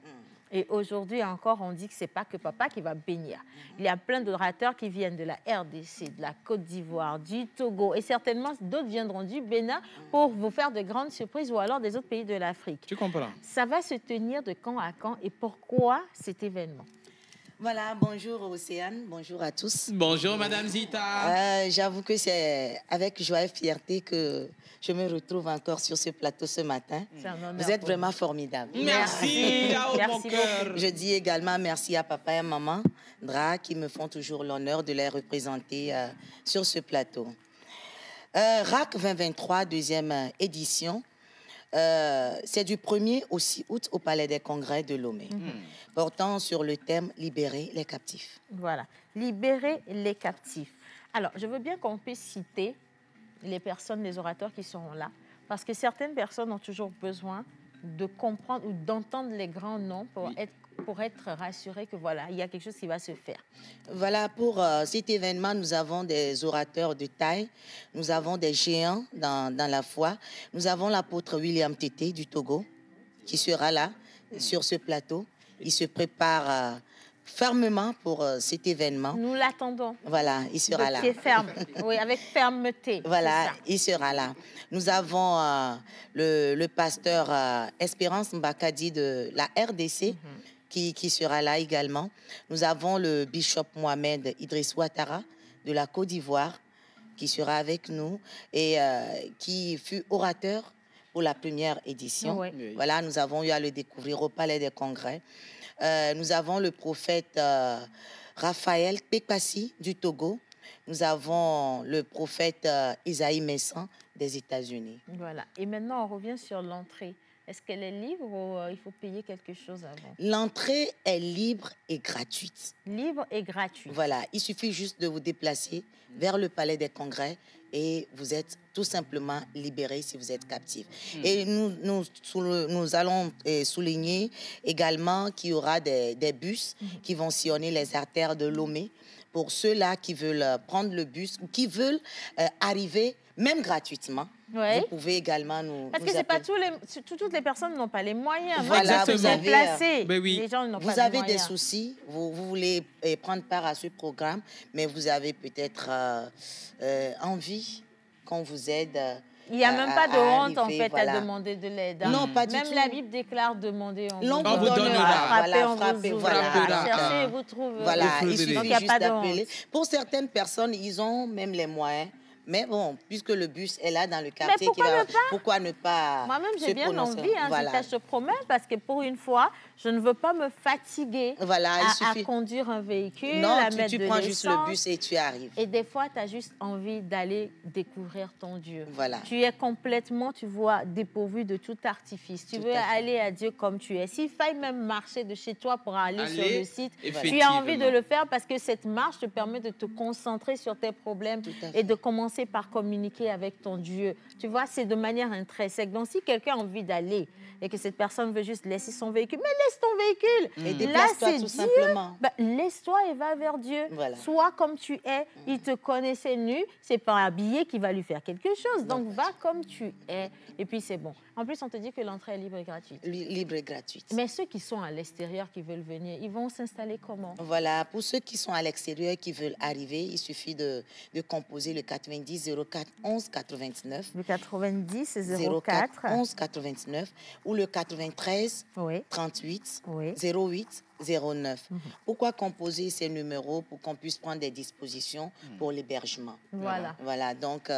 Et aujourd'hui encore, on dit que ce n'est pas que papa qui va bénir. Il y a plein d'orateurs qui viennent de la RDC, de la Côte d'Ivoire, du Togo. Et certainement, d'autres viendront du Bénin pour vous faire de grandes surprises ou alors des autres pays de l'Afrique. Tu comprends? Ça va se tenir de quand à quand et pourquoi cet événement? Voilà, bonjour Océane, bonjour à tous. Bonjour Madame Zita. J'avoue que c'est avec joie et fierté que je me retrouve encore sur ce plateau ce matin. Vous êtes vraiment formidables. Merci, mon cœur. Je dis également merci à papa et maman Dra qui me font toujours l'honneur de les représenter sur ce plateau. RAC 2023, deuxième édition. c'est du 1er au 6 août au Palais des Congrès de Lomé, portant sur le thème « Libérer les captifs ». Voilà, libérer les captifs. Alors, je veux bien qu'on puisse citer les personnes, les orateurs qui seront là, parce que certaines personnes ont toujours besoin de comprendre ou d'entendre les grands noms pour être rassurés que voilà, il y a quelque chose qui va se faire. Voilà, pour cet événement, nous avons des orateurs de taille, nous avons des géants dans la foi, nous avons l'apôtre William Tété du Togo qui sera là sur ce plateau. Il se prépare fermement pour cet événement. Nous l'attendons. Voilà, il sera là. Pied ferme, oui, avec fermeté. Voilà, il sera là. Nous avons le pasteur Espérance Mbakadi de la RDC qui sera là également. Nous avons le bishop Mohamed Idriss Ouattara de la Côte d'Ivoire qui sera avec nous et qui fut orateur pour la première édition. Oui. Voilà, nous avons eu à le découvrir au Palais des Congrès. Nous avons le prophète Raphaël Pekpassi du Togo. Nous avons le prophète Isaïe Messan des États-Unis. Voilà. Et maintenant, on revient sur l'entrée. Est-ce qu'elle est libre ou il faut payer quelque chose avant? L'entrée est libre et gratuite. Libre et gratuite. Voilà. Il suffit juste de vous déplacer vers le Palais des Congrès et vous êtes tout simplement libéré si vous êtes captif. Et nous allons souligner également qu'il y aura des bus qui vont sillonner les artères de Lomé pour ceux-là qui veulent prendre le bus ou qui veulent arriver même gratuitement. Ouais. Vous pouvez également nous... Parce que c'est pas toutes les personnes n'ont pas les moyens. Voilà, vous avez, les gens n'ont pas vous avez des soucis, vous voulez prendre part à ce programme, mais vous avez peut-être envie qu'on vous aide. Il n'y a même pas de honte, en fait, voilà. à demander de l'aide. Non, pas du même tout. La Bible déclare demander, on vous donnera. Frappez, on vous ouvrira. Cherchez, vous trouverez. Voilà, il suffit juste d'appeler. Pour certaines personnes, ils ont même les moyens. Mais bon, puisque le bus est là dans le quartier, pourquoi ne pas Moi-même, j'ai bien envie, je te promets, parce que pour une fois, je ne veux pas me fatiguer à conduire un véhicule, à mettre de l'essence. Non, tu prends juste le bus et tu arrives. Et des fois, tu as juste envie d'aller découvrir ton Dieu. Voilà. Tu es complètement, tu vois, dépourvu de tout artifice. Tu veux aller à Dieu comme tu es. S'il faille même marcher de chez toi pour aller sur le site, tu as envie de le faire parce que cette marche te permet de te concentrer sur tes problèmes et de commencer par communiquer avec ton Dieu. Tu vois, c'est de manière intrinsèque. Donc, si quelqu'un a envie d'aller et que cette personne veut juste laisser son véhicule, mais laisse ton véhicule. Et déplace-toi tout simplement. Laisse-toi et va vers Dieu. Voilà. Sois comme tu es. Il te connaissait nu. C'est pas habillé qui va lui faire quelque chose. Donc, va comme tu es. Et puis, c'est bon. En plus, on te dit que l'entrée est libre et gratuite. Libre et gratuite. Mais ceux qui sont à l'extérieur, qui veulent venir, ils vont s'installer comment? Voilà. Pour ceux qui sont à l'extérieur, qui veulent arriver, il suffit de composer le 90 04 11 99. Le 90 04 11 99 ou le 93 38 08 09. Pourquoi composer ces numéros? Pour qu'on puisse prendre des dispositions pour l'hébergement. Voilà. Donc,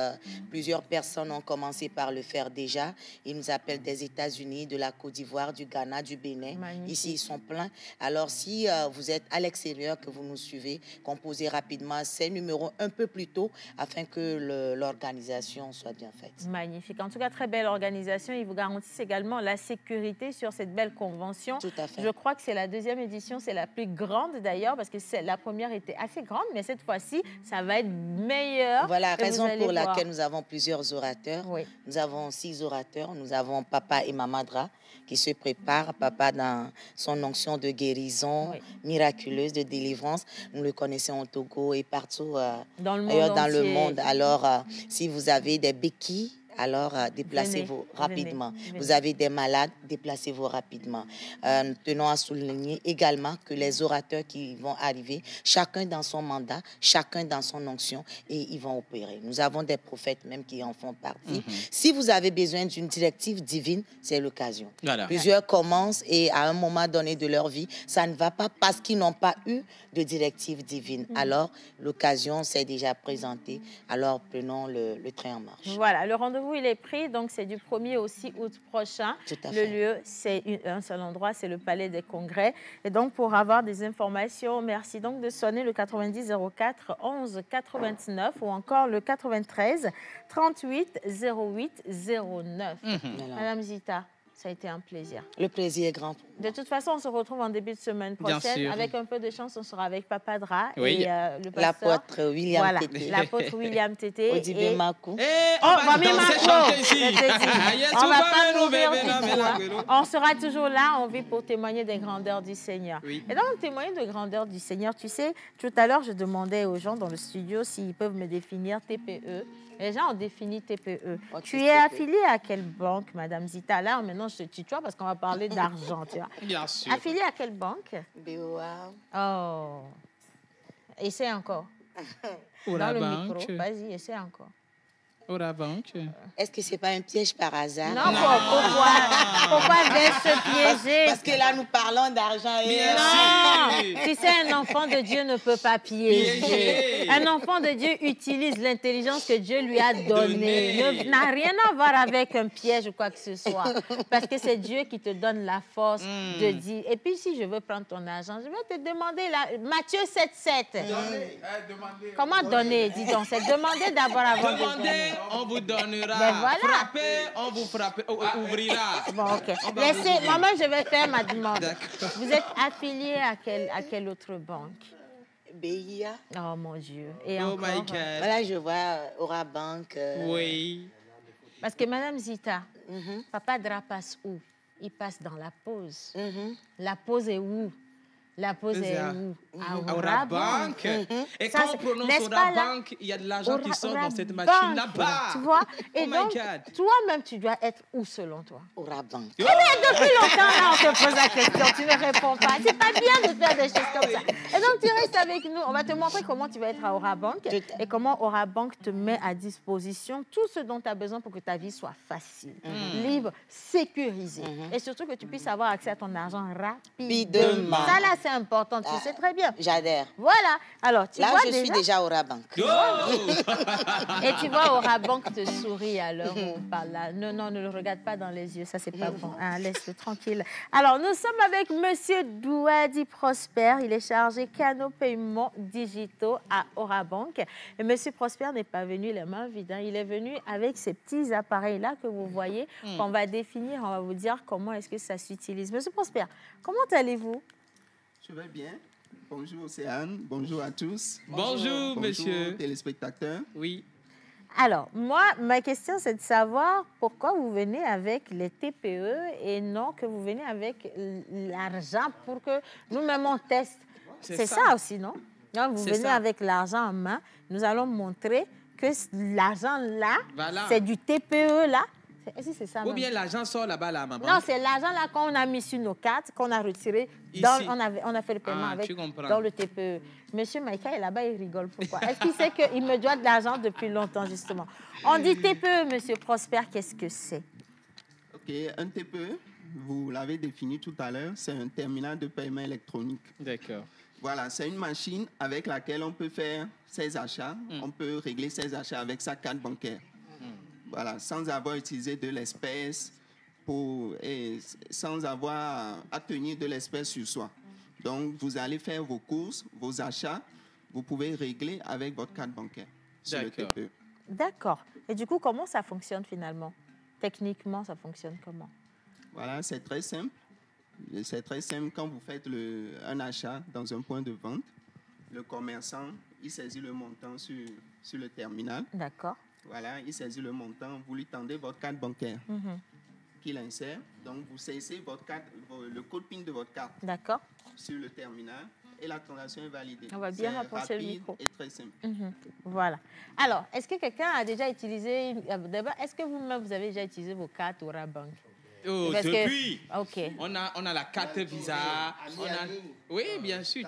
plusieurs personnes ont commencé par le faire déjà. Ils nous appellent des États-Unis, de la Côte d'Ivoire, du Ghana, du Bénin. Magnifique. Ici, ils sont pleins. Alors, si vous êtes à l'extérieur, que vous nous suivez, composez rapidement ces numéros un peu plus tôt afin que l'organisation soit bien faite. Magnifique. En tout cas, très belle organisation. Ils vous garantissent également la sécurité sur cette belle convention. Tout à fait. Je crois que c'est la deuxième édition. C'est la plus grande d'ailleurs parce que la première était assez grande, mais cette fois-ci, ça va être meilleur. Voilà, raison pour laquelle nous avons plusieurs orateurs. Nous avons 6 orateurs. Nous avons Papa et Mamadra qui se préparent. Papa dans son onction de guérison miraculeuse, de délivrance. Nous le connaissons au Togo et partout dans le monde. Alors, si vous avez des béquilles, alors déplacez-vous rapidement. Venez. Vous avez des malades, déplacez-vous rapidement. Nous tenons à souligner également que les orateurs qui vont arriver, chacun dans son mandat, chacun dans son onction, et ils vont opérer. Nous avons des prophètes même qui en font partie. Si vous avez besoin d'une directive divine, c'est l'occasion. Voilà. Plusieurs commencent et à un moment donné de leur vie, ça ne va pas parce qu'ils n'ont pas eu de directive divine. Alors, l'occasion s'est déjà présentée. Alors, prenons le train en marche. Voilà, le rendez-vous rendez-vous, il est pris. Donc, c'est du 1er au 6 août prochain. Le lieu, c'est un seul endroit, c'est le Palais des Congrès. Et donc, pour avoir des informations, merci donc de sonner le 90 04 11 89 ou encore le 93 38 08 09. Madame Zita, ça a été un plaisir. Le plaisir est grand. De toute façon, on se retrouve en début de semaine prochaine. Avec un peu de chance, on sera avec Papa Dra et le pasteur. L'apôtre William Tété. Voilà, l'apôtre William Tété. Odibé Makou. On va pas mourir du tout. On sera toujours là, on vit pour témoigner des grandeurs du Seigneur. Et donc, témoigner des grandeurs du Seigneur, tu sais, tout à l'heure, je demandais aux gens dans le studio s'ils peuvent me définir TPE. Les gens ont défini TPE. Tu es affilié à quelle banque, Madame Zita? Là, maintenant, je te tutoie parce qu'on va parler d'argent, tu vois. Bien sûr. Affilié à quelle banque? BOA. Oh. Essaie encore. Dans le micro. Vas-y, essaie encore. Orabank. Est-ce que c'est pas un piège par hasard? Non, pourquoi vais-je se piéger? Parce que là, nous parlons d'argent. Non, tu sais, un enfant de Dieu ne peut pas piéger. Un enfant de Dieu utilise l'intelligence que Dieu lui a donnée. N'a rien à voir avec un piège ou quoi que ce soit. Parce que c'est Dieu qui te donne la force de dire. Et puis, si je veux prendre ton argent, je vais te demander là, Matthieu 7,7. Comment donner? Dis donc, c'est demander d'abord avant de donner. On vous donnera. Ben voilà. Frappez, on vous ouvrira. Bon, OK. Laissez, maman, je vais faire ma demande. Vous êtes affilié à quelle autre banque? BIA. Oh, mon Dieu. Et oh, encore, my God. Voilà, je vois Orabank. Oui. Parce que, Madame Zita, Papa Dra passe où? Il passe dans la pause. La pause est où? La pause est où? À Orabank. Et quand on prononce Orabank, il y a de l'argent qui sort dans cette machine là-bas. Tu vois? Et oh donc, toi-même, tu dois être où selon toi? Orabank. Eh bien, depuis longtemps, là, on te pose la question, tu ne réponds pas. C'est pas bien de faire des choses comme ça. Et donc, tu restes avec nous. On va te montrer comment tu vas être à Orabank et comment Orabank te met à disposition tout ce dont tu as besoin pour que ta vie soit facile, libre, sécurisée. Et surtout que tu puisses avoir accès à ton argent rapidement. Ça, là, c'est important, tu sais très bien. J'adhère. Voilà. Alors, tu là, vois je suis déjà au Orabank. Et tu vois, Orabank te sourit à l'heure où on parle là. Non, ne le regarde pas dans les yeux, ça, c'est pas bon. Hein, laisse-le tranquille. Alors, nous sommes avec Monsieur Douadi Prosper. Il est chargé canaux paiements digitaux à Orabank. Et Monsieur Prosper n'est pas venu les mains vides. Hein. Il est venu avec ces petits appareils-là que vous voyez, qu'on va définir. On va vous dire comment est-ce que ça s'utilise. Monsieur Prosper, comment allez-vous? Je vais bien. Bonjour Océane, bonjour à tous. Bonjour monsieur. Bonjour téléspectateurs. Oui. Alors, moi, ma question, c'est de savoir pourquoi vous venez avec les TPE et non que vous venez avec l'argent pour que nous-mêmes on teste. C'est ça aussi, non? Donc, vous venez avec l'argent en main. Nous allons montrer que l'argent là, c'est du TPE là. Est-ce que c'est ça? Ou bien l'argent sort là-bas, là, maman? Non, c'est l'argent là qu'on a mis sur nos cartes, qu'on a retiré. On a fait le paiement avec dans le TPE. Monsieur Maïka est là-bas, il rigole. Pourquoi? Est-ce qu'il sait qu'il me doit de l'argent depuis longtemps, justement? On dit TPE, Monsieur Prosper, qu'est-ce que c'est? OK, un TPE, vous l'avez défini tout à l'heure, c'est un terminal de paiement électronique. D'accord. Voilà, c'est une machine avec laquelle on peut faire ses achats. On peut régler ses achats avec sa carte bancaire. Voilà, sans avoir utilisé de l'espèce et sans avoir à tenir de l'espèce sur soi. Donc, vous allez faire vos courses, vos achats, vous pouvez régler avec votre carte bancaire sur le TPE. D'accord. Et du coup, comment ça fonctionne finalement? Techniquement, ça fonctionne comment? Voilà, c'est très simple. C'est très simple. Quand vous faites un achat dans un point de vente, le commerçant, il saisit le montant sur le terminal. D'accord. Voilà, il saisit le montant, vous lui tendez votre carte bancaire qu'il insère. Donc, vous saisissez le code PIN de votre carte sur le terminal et la transaction est validée. On va bien rapprocher le micro. Et très simple. Voilà. Alors, est-ce que quelqu'un a déjà utilisé... Est-ce que vous-même, vous avez déjà utilisé vos cartes au Orabank? Oh, depuis, okay. on a la carte Visa. Oui, bien sûr.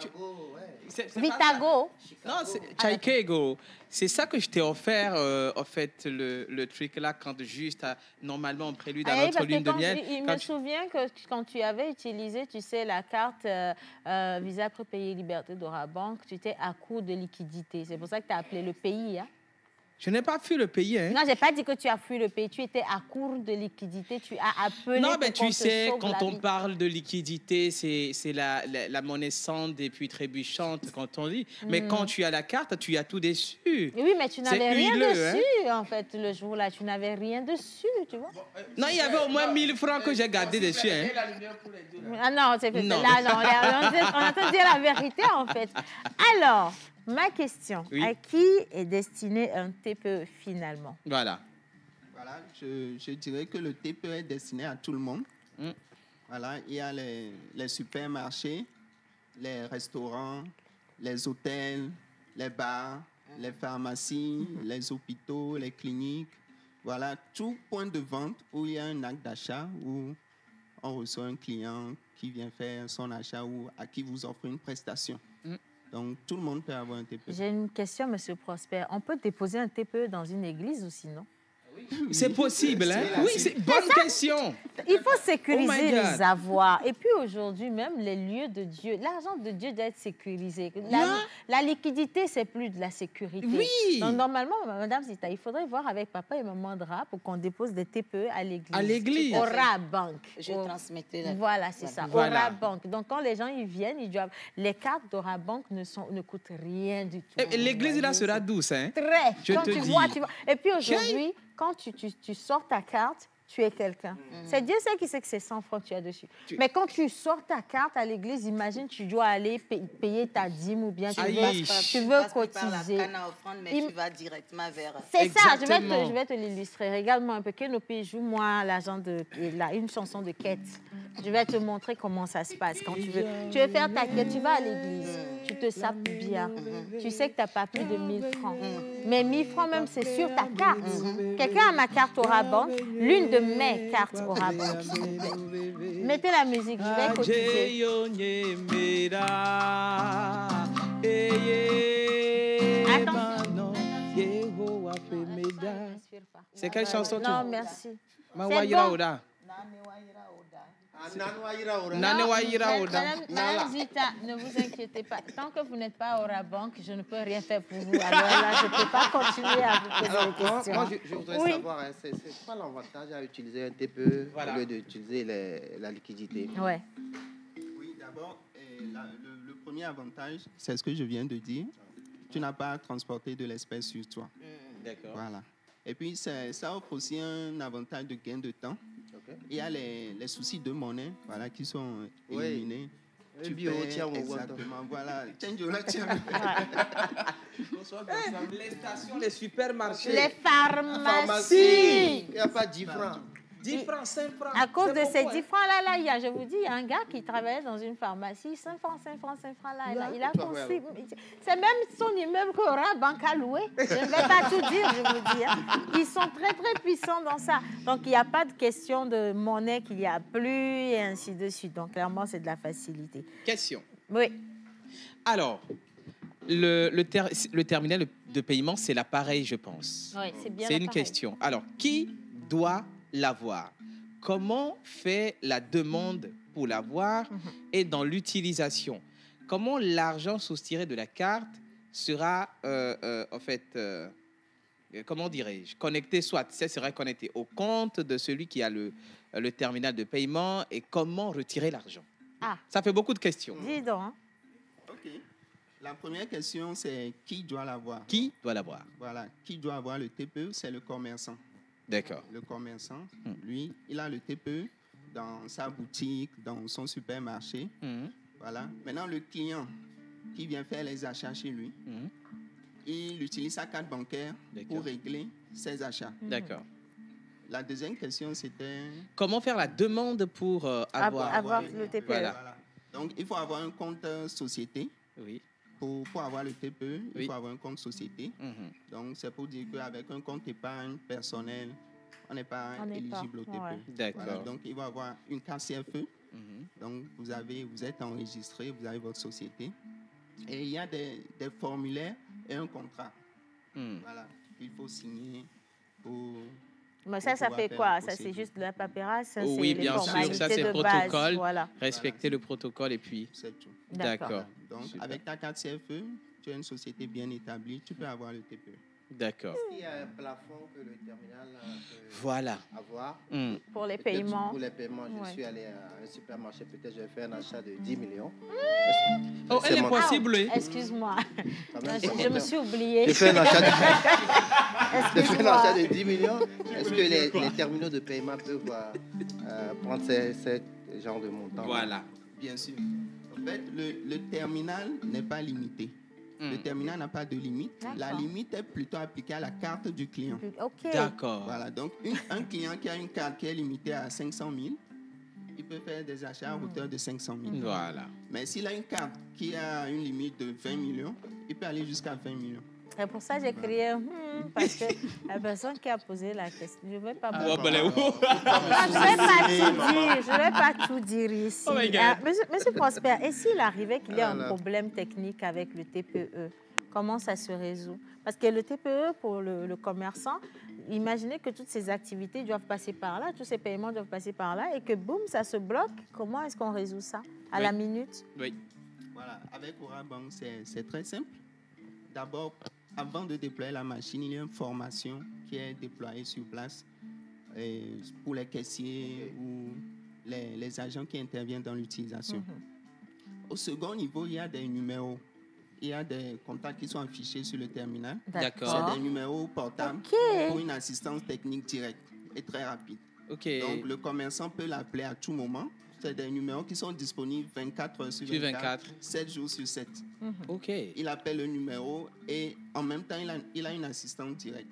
Vitago? Non, c'est Chaikego. C'est ça que je t'ai offert, en fait, le truc là, quand juste, normalement, on prélude à notre lune de miel. Il me souvient que quand tu avais utilisé, tu sais, la carte Visa Prépayé Liberté d'Orabank, tu étais à court de liquidité. C'est pour ça que tu as appelé le pays, hein? Je n'ai pas fui le pays. Hein. Non, je n'ai pas dit que tu as fui le pays. Tu étais à court de liquidité. Tu as appelé. Non, mais tu sais, quand on parle de liquidité, c'est la monnaie sante et puis trébuchante, quand on dit. Mais quand tu as la carte, tu as tout dessus. Oui, mais tu n'avais rien dessus, hein? en fait, le jour-là. Tu n'avais rien dessus, tu vois. Non, il y avait au moins 1000 francs que j'ai gardé dessus. Hein. Ah non, c'est là, non. On entend dire la vérité, en fait. Alors... Ma question, à qui est destiné un TPE finalement? Voilà, je dirais que le TPE est destiné à tout le monde. Voilà, il y a les supermarchés, les restaurants, les hôtels, les bars, les pharmacies, les hôpitaux, les cliniques. Voilà, tout point de vente où il y a un acte d'achat, où on reçoit un client qui vient faire son achat ou à qui vous offre une prestation. Donc, tout le monde peut avoir un TPE. J'ai une question, M. Prosper. On peut déposer un TPE dans une église aussi, non? C'est possible, hein? Oui, c'est une bonne question. Il faut sécuriser les avoirs. Et puis aujourd'hui, même les lieux de Dieu, l'argent de Dieu doit être sécurisé. La liquidité, c'est plus de la sécurité. Oui. Donc normalement, Madame Zita, il faudrait voir avec papa et maman Dra pour qu'on dépose des TPE à l'église. À l'église. Au Rabank. Je transmettais la... Voilà, c'est ça. Au Rabank. Donc quand les gens y viennent, ils doivent... Les cartes de Rabank ne coûtent rien du tout. L'église là sera douce, hein? Très. Je quand te tu dis. vois, tu vois. Et puis aujourd'hui, quand tu sors ta carte, tu es quelqu'un. C'est Dieu seul qui sait que c'est 100 francs que tu as dessus. Mais quand tu sors ta carte à l'église, imagine, tu dois aller payer ta dîme ou bien tu veux cotiser. Mais tu vas directement vers... C'est ça, je vais te l'illustrer. Regarde-moi un peu. Kenopi, joue-moi une chanson de quête. Je vais te montrer comment ça se passe. Quand tu veux faire ta quête, tu vas à l'église. Tu te sapes bien. Tu sais que tu n'as pas plus de 1000 francs. Mais 1000 francs même, c'est sur ta carte. Quelqu'un a ma carte au Rabank, l'une de mes cartes au Rabank. Mettez la musique, je vais cotiser. Attention. C'est quelle chanson? Non, merci. C'est bon. Madame Zita, ne vous inquiétez pas. Tant que vous n'êtes pas au Rabank, je ne peux rien faire pour vous. Alors là, je ne peux pas continuer à vous poser des questions. Moi, je voudrais savoir, hein, c'est quoi l'avantage à utiliser un TPE au lieu d'utiliser la liquidité? Ouais. Oui, d'abord, le premier avantage, c'est ce que je viens de dire. Tu n'as pas à transporter de l'espèce sur toi. D'accord. Voilà. Et puis, ça offre aussi un avantage de gain de temps. Il y a les soucis de monnaie qui sont éliminés. Tu paies exactement. Voilà. Les stations, les supermarchés. Les pharmacies. Il n'y a pas 10 francs. 10 francs, 5 francs. À cause de ces 10 francs-là, je vous dis, il y a un gars qui travaillait dans une pharmacie, 5 francs là. Il a construit. C'est même son immeuble que Rabank a loué. Je ne vais pas tout dire, je vous dis. Hein. Ils sont très, très puissants dans ça. Donc, il n'y a pas de question de monnaie qu'il n'y a plus et ainsi de suite. Donc, clairement, c'est de la facilité. Question. Oui. Alors, le terminal de paiement, c'est l'appareil, je pense. Oui, c'est bien. C'est une question. Alors, qui doit l'avoir? Comment fait la demande pour l'avoir et dans l'utilisation? Comment l'argent soustiré de la carte sera, en fait, comment dirais-je, connecté, soit ça sera connecté au compte de celui qui a le terminal de paiement et comment retirer l'argent? Ça fait beaucoup de questions. Dis donc. Hein. OK. La première question, c'est qui doit l'avoir? Qui doit l'avoir? Voilà. Qui doit avoir le TPE? C'est le commerçant. D'accord. Le commerçant, lui, il a le TPE dans sa boutique, dans son supermarché. Voilà. Maintenant, le client qui vient faire les achats chez lui, il utilise sa carte bancaire pour régler ses achats. D'accord. La deuxième question, c'était... Comment faire la demande pour avoir le TPE? Voilà. Donc, il faut avoir un compte société. Oui. Pour avoir le TPE, il faut avoir un compte société. Donc, c'est pour dire qu'avec un compte épargne personnel, on n'est pas éligible au TPE. Ouais. D'accord. Voilà. Donc, il va avoir une carte CFE. Donc, vous êtes enregistré, vous avez votre société. Et il y a des formulaires et un contrat. Voilà. Il faut signer pour... Mais ça fait quoi? Ça, c'est juste de la paperasse? Oui, bien sûr. Ça, c'est le protocole. Voilà. Respecter le protocole et puis... C'est tout. D'accord. Donc, avec ta carte CFE, tu as une société bien établie, tu peux avoir le TPE. D'accord. Il y a un plafond que le terminal peut avoir. Pour les paiements. Pour les paiements, je suis allé à un supermarché, peut-être je vais faire un achat de 10 millions. Oh, elle est possible, oui. Excuse-moi. Je me suis oubliée. Je fais un achat de 10 millions. Est-ce que les terminaux de paiement peuvent prendre ces genres de montants? Voilà. Bien sûr. En fait, le terminal n'est pas limité. Le terminal n'a pas de limite. La limite est plutôt appliquée à la carte du client. Ok. D'accord. Voilà, donc un client qui a une carte qui est limitée à 500 000, il peut faire des achats à hauteur de 500 000. Voilà. Mais s'il a une carte qui a une limite de 20 millions, il peut aller jusqu'à 20 millions. Et pour ça, j'ai crié parce que la personne qui a posé la question, je ne vais pas je vais pas tout dire ici. Oh my God. Monsieur Prosper, et s'il arrivait qu'il y ait un problème technique avec le TPE, comment ça se résout? Parce que le TPE, pour le commerçant, imaginez que toutes ces activités doivent passer par là, tous ces paiements doivent passer par là, et que boum, ça se bloque. Comment est-ce qu'on résout ça? À la minute? Oui. Voilà, avec Orabank, c'est très simple. D'abord, avant de déployer la machine, il y a une formation qui est déployée sur place pour les caissiers ou les agents qui interviennent dans l'utilisation. Au second niveau, il y a des numéros. Il y a des contacts qui sont affichés sur le terminal. D'accord. C'est des numéros portables pour une assistance technique directe et très rapide. Okay. Donc, le commerçant peut l'appeler à tout moment. C'est des numéros qui sont disponibles 24 heures sur 24, 7 jours sur 7. OK. Il appelle le numéro et en même temps, il a une assistante directe.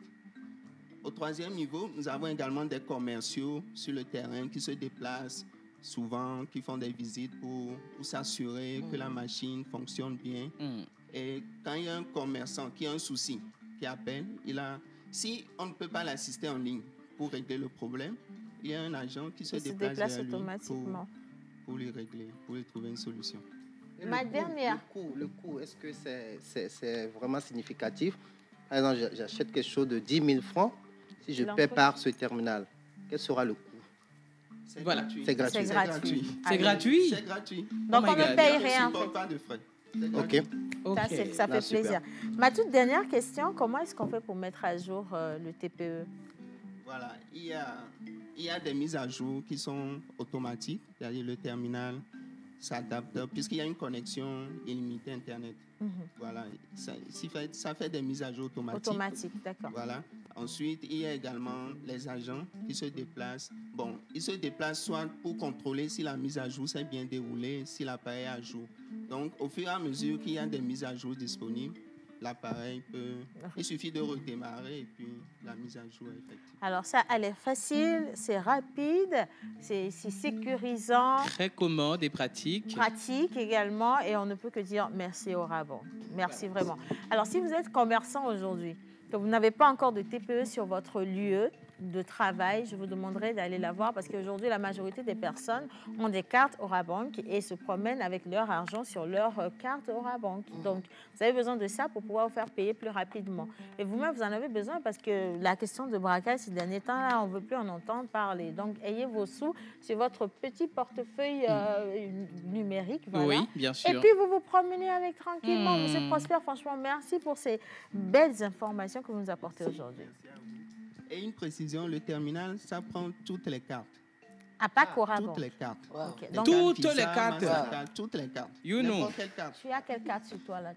Au troisième niveau, nous avons également des commerciaux sur le terrain qui se déplacent souvent, qui font des visites pour s'assurer que la machine fonctionne bien. Et quand il y a un commerçant qui a un souci, qui appelle, si on ne peut pas l'assister en ligne pour régler le problème, il y a un agent qui se déplace vers lui automatiquement pour lui régler, pour lui trouver une solution. Dernière. Le coût, est-ce que c'est vraiment significatif? Par exemple, j'achète quelque chose de 10 000 francs. Si je paie par ce terminal, quel sera le coût? C'est gratuit. C'est gratuit. C'est gratuit? C'est gratuit. Donc on ne paye rien. On ne pas de frais. OK. Ça fait plaisir. Ma toute dernière question, comment est-ce qu'on fait pour mettre à jour le TPE? Voilà, il y a des mises à jour qui sont automatiques, c'est-à-dire le terminal s'adapte, puisqu'il y a une connexion illimitée Internet. Voilà, ça fait des mises à jour automatiques. Automatiques, d'accord. Voilà. Ensuite, il y a également les agents qui se déplacent. Bon, ils se déplacent soit pour contrôler si la mise à jour s'est bien déroulée, si l'appareil est à jour. Donc, au fur et à mesure qu'il y a des mises à jour disponibles, l'appareil il suffit de redémarrer et puis la mise à jour est effective. Alors ça, elle est facile, c'est rapide, c'est sécurisant. Très commode et pratique. Pratique également, et on ne peut que dire merci Orabank. Merci vraiment. Alors si vous êtes commerçant aujourd'hui, que vous n'avez pas encore de TPE sur votre lieu de travail, je vous demanderai d'aller la voir parce qu'aujourd'hui, la majorité des personnes ont des cartes Orabank et se promènent avec leur argent sur leur carte Orabank. Donc, vous avez besoin de ça pour pouvoir vous faire payer plus rapidement. Et vous-même, vous en avez besoin parce que la question de braquage ces derniers temps, là, on ne veut plus en entendre parler. Donc, ayez vos sous sur votre petit portefeuille numérique. Voilà. Oui, bien sûr. Et puis, vous vous promenez avec tranquillement. Monsieur Prosper, franchement, merci pour ces belles informations que vous nous apportez aujourd'hui. Et une précision, le terminal, ça prend toutes les cartes. À pas Orabank. Toutes les cartes. Okay. Donc, toutes les cartes. Toutes les cartes. You know. Tu as quelle carte sur toi là?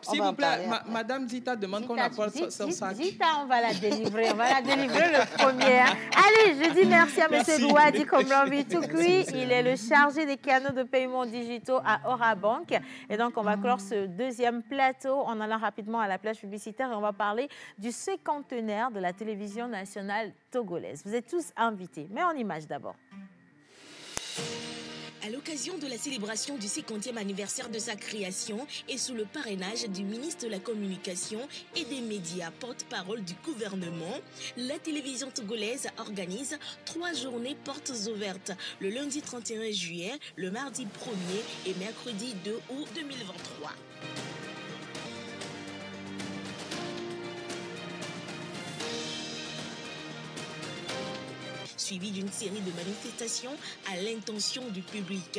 S'il vous plaît, Madame Zita demande qu'on apporte son sac. Zita, on va la délivrer. On va la délivrer le premier. Allez, je dis merci à M. Louadi Komlambi Toukoui. Il est le chargé des canaux de paiement digitaux à Orabank. Et donc, on va clore ce deuxième plateau en allant rapidement à la plage publicitaire et on va parler du cinquantenaire de la télévision nationale togolaise. Vous êtes tous invités, mais en image d'abord. À l'occasion de la célébration du 50e anniversaire de sa création et sous le parrainage du ministre de la Communication et des Médias, porte-parole du gouvernement, la télévision togolaise organise 3 journées portes ouvertes, le lundi 31 juillet, le mardi 1er et mercredi 2 août 2023. Suivi d'une série de manifestations à l'intention du public.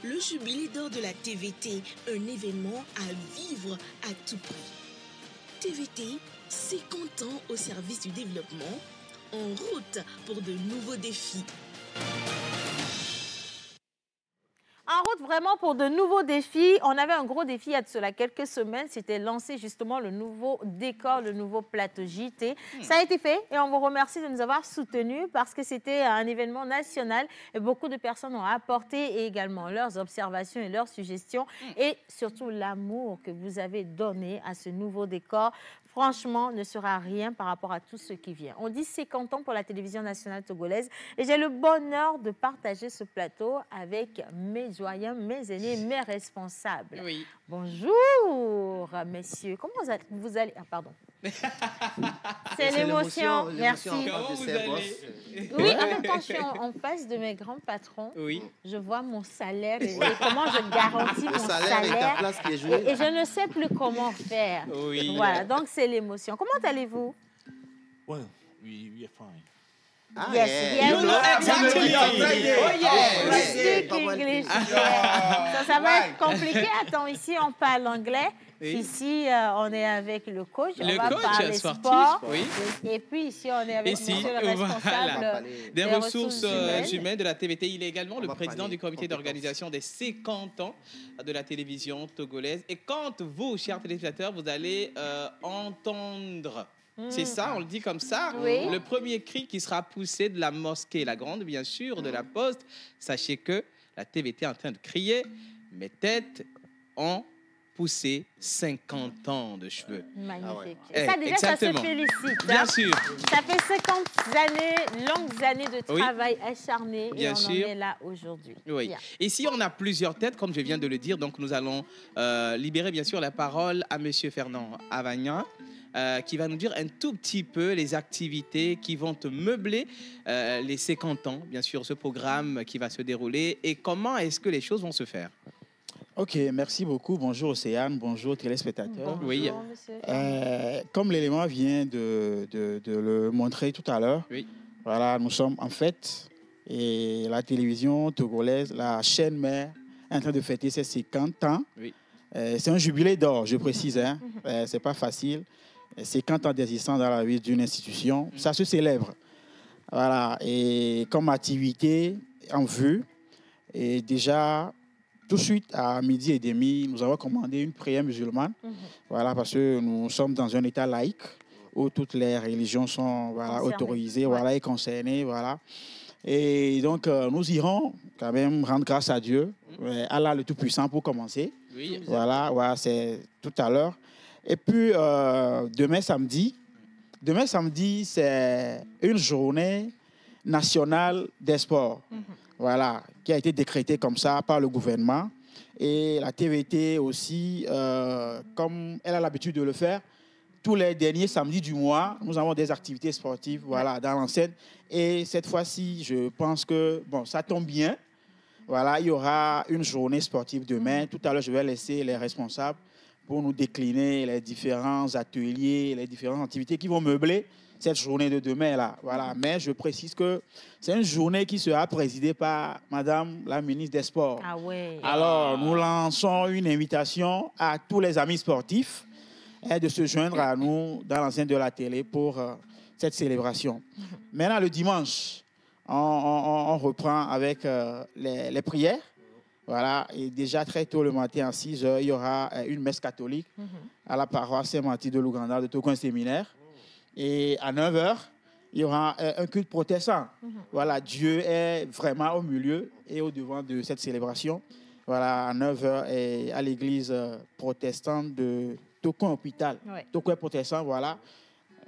le jubilé d'or de la TVT, un événement à vivre à tout prix. TVT, 50 ans au service du développement, en route pour de nouveaux défis. En route vraiment pour de nouveaux défis. On avait un gros défi il y a de cela quelques semaines. C'était lancer justement le nouveau décor, le nouveau plateau JT. Ça a été fait et on vous remercie de nous avoir soutenus parce que c'était un événement national et beaucoup de personnes ont apporté également leurs observations et leurs suggestions et surtout l'amour que vous avez donné à ce nouveau décor. Franchement, ne sera rien par rapport à tout ce qui vient. On dit 50 ans pour la télévision nationale togolaise et j'ai le bonheur de partager ce plateau avec mes doyens, mes aînés, mes responsables. Oui. Bonjour, messieurs. Comment vous allez... Ah, pardon. C'est l'émotion. Merci. Comment vous allez? Oui, en même temps, je suis en face de mes grands patrons. Oui. Je vois mon salaire et comment je garantis mon salaire. Et ta place qui est jouée. Et je ne sais plus comment faire. Oui. Voilà, donc c'est l'émotion. Comment allez-vous? Well, we are fine. Ah, Yes, yeah. yes. You know exactly. Oh, yes. Speak English. Ça va être compliqué. Attends, ici, on parle anglais. Oui. Ici, on est avec le coach. On Le va coach parler sportif, sport. oui. Et puis ici, on est avec Ici, monsieur le responsable voilà, des ressources humaines. humaines de la TVT. Il est également le président parler du comité compétences. d'organisation des 50 ans de la télévision togolaise. Et quand vous, chers téléspectateurs, vous allez entendre... C'est ça, on le dit comme ça. Oui. Le premier cri qui sera poussé de la mosquée, la grande, bien sûr, de la poste. Sachez que la TVT est en train de crier. Mes têtes ont poussé 50 ans de cheveux. Magnifique. Eh, Et ça, déjà, exactement. ça se félicite. Bien hein. sûr. Ça fait 50 années, longues années de Oui. travail acharné. Bien et on sûr. en est là aujourd'hui. Oui. Bien. Ici, on a plusieurs têtes, comme je viens de le dire. Donc, nous allons libérer, bien sûr, la parole à Monsieur Fernand Avagnan, qui va nous dire un tout petit peu les activités qui vont te meubler les 50 ans, bien sûr, ce programme qui va se dérouler et comment est-ce que les choses vont se faire. Ok, merci beaucoup. Bonjour Océane, bonjour téléspectateurs. Bonjour, Oui. monsieur. Comme l'élément vient de le montrer tout à l'heure, Oui. voilà, nous sommes en fait, et la télévision togolaise, la chaîne mère, est en train de fêter ses 50 ans. Oui. C'est un jubilé d'or, je précise. Hein. C'est pas facile. 50 ans d'existence dans la vie d'une institution, ça se célèbre. Voilà. Et comme activité en vue, et déjà, tout de suite à 12h30, nous avons commandé une prière musulmane. Voilà, parce que nous sommes dans un État laïque où toutes les religions sont autorisées et concernées. Voilà. Et donc, nous irons quand même rendre grâce à Dieu, Allah le Tout-Puissant pour commencer. Oui. Voilà, c'est tout à l'heure. Et puis, demain samedi, c'est une journée nationale des sports. Voilà, qui a été décrétée comme ça par le gouvernement. Et la TVT aussi, comme elle a l'habitude de le faire, tous les derniers samedis du mois, nous avons des activités sportives dans l'enceinte. Et cette fois-ci, je pense que ça tombe bien. Voilà, il y aura une journée sportive demain. Tout à l'heure, je vais laisser les responsables pour nous décliner les différents ateliers, les différentes activités qui vont meubler cette journée de demain là. Voilà. Mais je précise que c'est une journée qui sera présidée par Madame la ministre des Sports. Ah ouais. Alors, nous lançons une invitation à tous les amis sportifs de se joindre à nous dans l'enceinte de la télé pour cette célébration. Maintenant, le dimanche, on reprend avec les prières. Voilà, et déjà très tôt le matin à 6h, il y aura une messe catholique à la paroisse Saint-Martin de l'Ouganda de Togo Séminaire. Et à 9h, il y aura un culte protestant. Voilà, Dieu est vraiment au milieu et au devant de cette célébration. Voilà, à 9h, à l'église protestante de Tokon Hôpital. Ouais. Tokon protestant, voilà.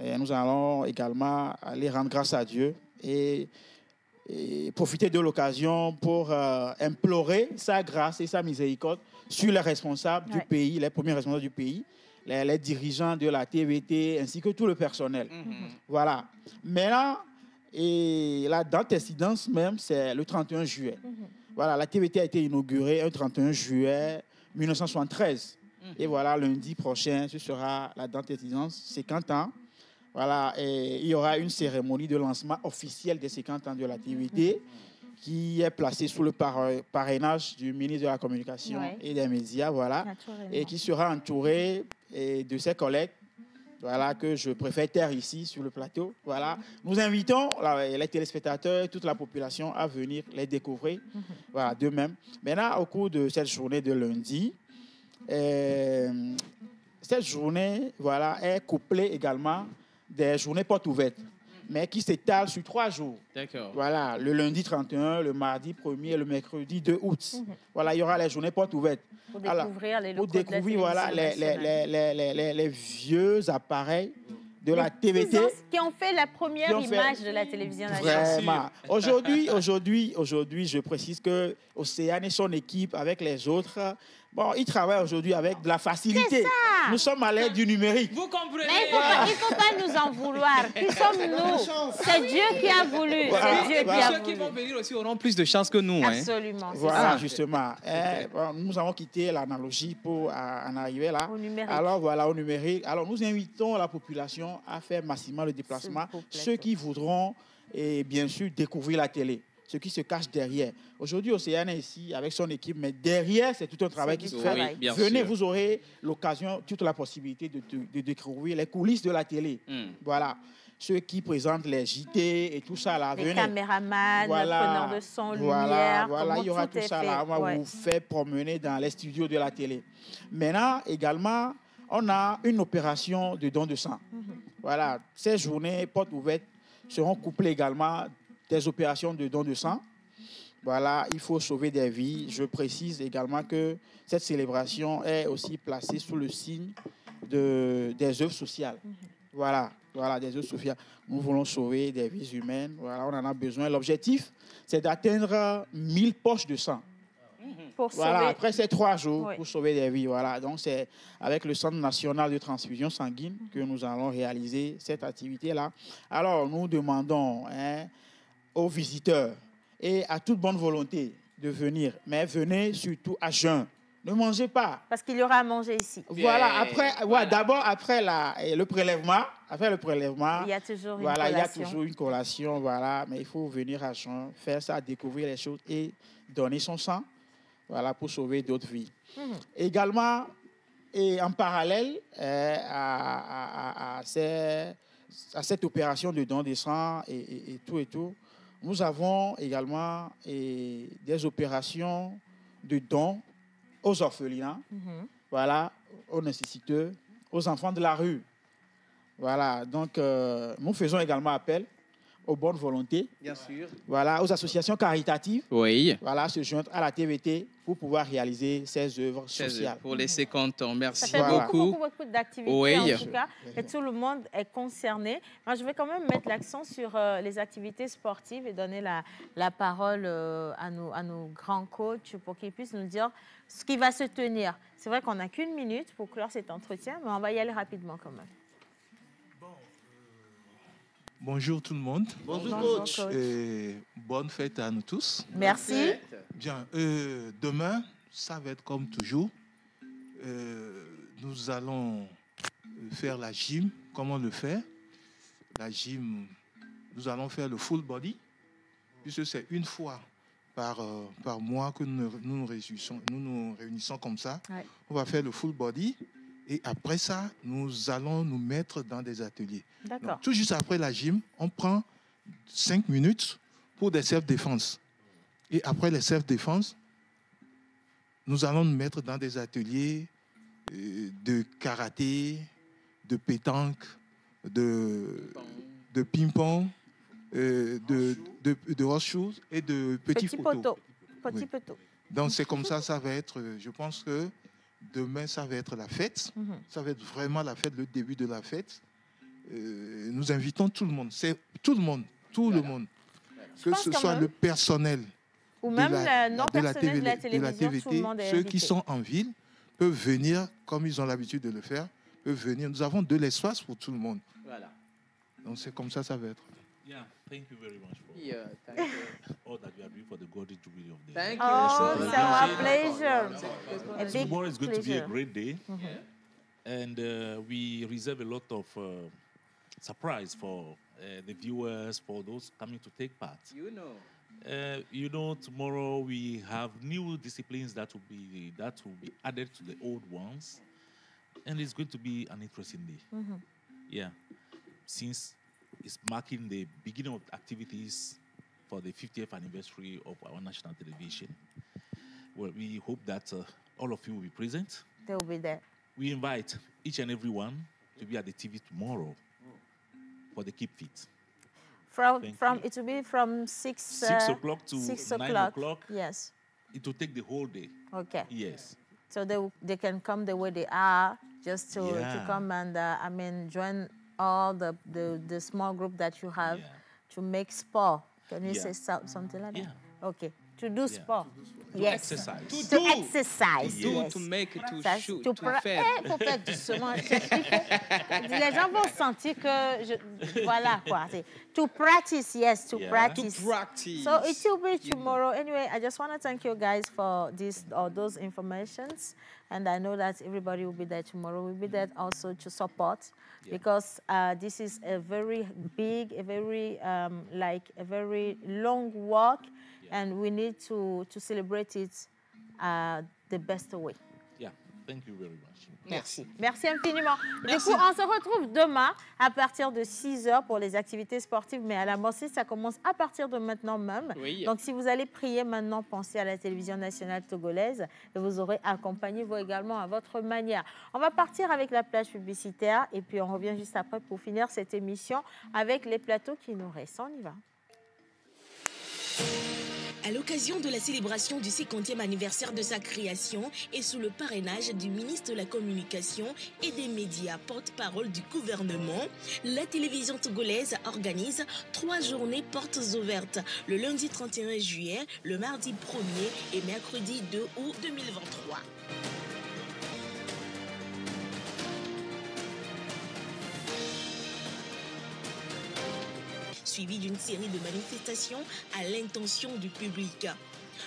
Et nous allons également aller rendre grâce à Dieu et profiter de l'occasion pour implorer sa grâce et sa miséricorde sur les responsables du pays, les premiers responsables du pays, les dirigeants de la TVT ainsi que tout le personnel. Voilà. Maintenant, la date d'incidence même, c'est le 31 juillet. Voilà, la TVT a été inaugurée le 31 juillet 1973. Et voilà, lundi prochain, ce sera la date d'incidence, 50 ans. Voilà, et il y aura une cérémonie de lancement officielle des 50 ans de la TVT qui est placé sous le parrainage du ministre de la Communication et des Médias, voilà, et qui sera entouré de ses collègues, voilà, que je préfère taire ici sur le plateau. Voilà. Nous invitons les téléspectateurs et toute la population à venir les découvrir, voilà, d'eux-mêmes. Maintenant, au cours de cette journée de lundi, cette journée, voilà, est couplée également des journées portes ouvertes, mais qui s'étalent sur 3 jours. D'accord. Voilà, le lundi 31, le mardi 1er et le mercredi 2 août. Voilà, il y aura les journées portes ouvertes. Pour découvrir les locaux pour découvrir, voilà, les vieux appareils de la TVT. Qui ont fait la première image de la télévision nationale. Vraiment. Aujourd'hui, je précise que Océane et son équipe, avec les autres, bon, ils travaillent aujourd'hui avec de la facilité. Nous sommes à l'ère du numérique. Vous comprenez? Mais il ne faut pas nous en vouloir. Qui sommes-nous? C'est Dieu qui a voulu. Voilà. C'est Dieu qui a voulu. Ceux qui vont venir aussi auront plus de chance que nous. Absolument. Hein. Voilà, justement. Nous avons quitté l'analogie pour en arriver là. Au numérique. Alors, voilà, au numérique. Alors, nous invitons la population à faire massivement le déplacement. Ceux qui voudront, et bien sûr, découvrir la télé. Ceux qui se cachent derrière. Aujourd'hui, Océane est ici avec son équipe, mais derrière, c'est tout un travail qui se fait. Oui, venez, sûr. vous aurez l'occasion, toute la possibilité de découvrir les coulisses de la télé. Voilà. Ceux qui présentent les JT et tout ça là. Les venez. caméramans, preneurs de son, lumière. Voilà, il y aura tout ça là. On va vous faire promener dans les studios de la télé. Maintenant, également, on a une opération de don de sang. Voilà. Ces journées portes ouvertes seront couplées également des opérations de don de sang. Voilà, il faut sauver des vies. Je précise également que cette célébration est aussi placée sous le signe des œuvres sociales. Voilà, des œuvres sociales. Nous voulons sauver des vies humaines. Voilà, on en a besoin. L'objectif, c'est d'atteindre 1000 poches de sang. Voilà, après ces 3 jours pour sauver des vies. Voilà, donc c'est avec le Centre national de transfusion sanguine que nous allons réaliser cette activité-là. Alors, nous demandons aux visiteurs et à toute bonne volonté de venir, mais venez surtout à jeun. Ne mangez pas. Parce qu'il y aura à manger ici. Voilà, après, d'abord après le prélèvement, il y a toujours une collation. Il y a toujours une collation, voilà, mais il faut venir à jeun, faire ça, découvrir les choses et donner son sang, voilà, pour sauver d'autres vies. Également, et en parallèle à cette opération de don de sang et tout, nous avons également des opérations de dons aux orphelins, voilà, aux nécessiteux, aux enfants de la rue. Voilà, donc nous faisons également appel aux bonnes volontés, bien sûr, voilà, aux associations caritatives, voilà, se joindre à la TVT pour pouvoir réaliser ces œuvres sociales. Pour laisser compte, merci Ça fait beaucoup. beaucoup d'activités en tout cas, et tout le monde est concerné. Moi, je vais quand même mettre l'accent sur les activités sportives et donner la parole à nos grands coachs pour qu'ils puissent nous dire ce qui va se tenir. C'est vrai qu'on n'a qu'1 minute pour clore cet entretien, mais on va y aller rapidement quand même. Bonjour tout le monde. Bonjour coach. Et bonne fête à nous tous. Merci. Bien, demain, ça va être comme toujours. Nous allons faire la gym, comme on le fait. La gym, nous allons faire le full body, puisque c'est 1 fois par mois que nous nous réunissons comme ça. Ouais. On va faire le full body. Et après ça, nous allons nous mettre dans des ateliers. D'accord. Tout juste après la gym, on prend 5 minutes pour des self-défense. Et après les self-défense, nous allons nous mettre dans des ateliers de karaté, de pétanque, de ping-pong, de horseshoes et de petits poteaux. Petit poteau. Donc c'est comme ça va être, je pense que demain, ça va être la fête. Ça va être vraiment la fête, le début de la fête. Nous invitons tout le monde. C'est tout le monde. Que ce soit le personnel ou même le non-personnel de la télévision, tout le monde est ceux invité. qui sont en ville peuvent venir, comme ils ont l'habitude de le faire, peuvent venir. Nous avons de l'espace pour tout le monde. Voilà. Donc c'est comme ça va être. Yeah, thank you very much for thank you. all that you are doing for the Golden Jubilee of the Thank you. Oh, it's our pleasure. A big Tomorrow is going to be a pleasure. great day, and we reserve a lot of surprise for the viewers, for those coming to take part. You know, tomorrow we have new disciplines that will be added to the old ones, and it's going to be an interesting day. Yeah, since it's marking the beginning of activities for the 50th anniversary of our national television. Well, we hope that all of you will be present. They will be there. We invite each and every one to be at the TV tomorrow for the Keep Fit. It will be from 6 o'clock to 9 o'clock. Yes. It will take the whole day. Okay. Yes. So they can come the way they are, just to come and join all the small group that you have to make sport. Can you say something like that? Okay. To do sport. Yes. Exercise. To exercise. To make it, to shoot, to faire. Il faut faire doucement. Les gens vont sentir que voilà quoi. To practice, yes, to practice. To practice. So it will be tomorrow. Anyway, I just want to thank you guys for those informations, and I know that everybody will be there tomorrow. We'll be there also to support, because this is a very big, a very long walk. And we need to celebrate it the best way. Yeah, thank you very much. Merci. Merci infiniment. Du coup, on se retrouve demain à partir de 6h pour les activités sportives. Mais à la Morcie, ça commence à partir de maintenant même. Oui. Donc, si vous allez prier maintenant, pensez à la télévision nationale togolaise. Et vous aurez accompagné vous également à votre manière. On va partir avec la plage publicitaire. Et puis, on revient juste après pour finir cette émission avec les plateaux qui nous restent. On y va. À l'occasion de la célébration du 50e anniversaire de sa création et sous le parrainage du ministre de la Communication et des Médias, porte-parole du gouvernement, la télévision togolaise organise 3 journées portes ouvertes, le lundi 31 juillet, le mardi 1er et mercredi 2 août 2023. Suivi d'une série de manifestations à l'intention du public.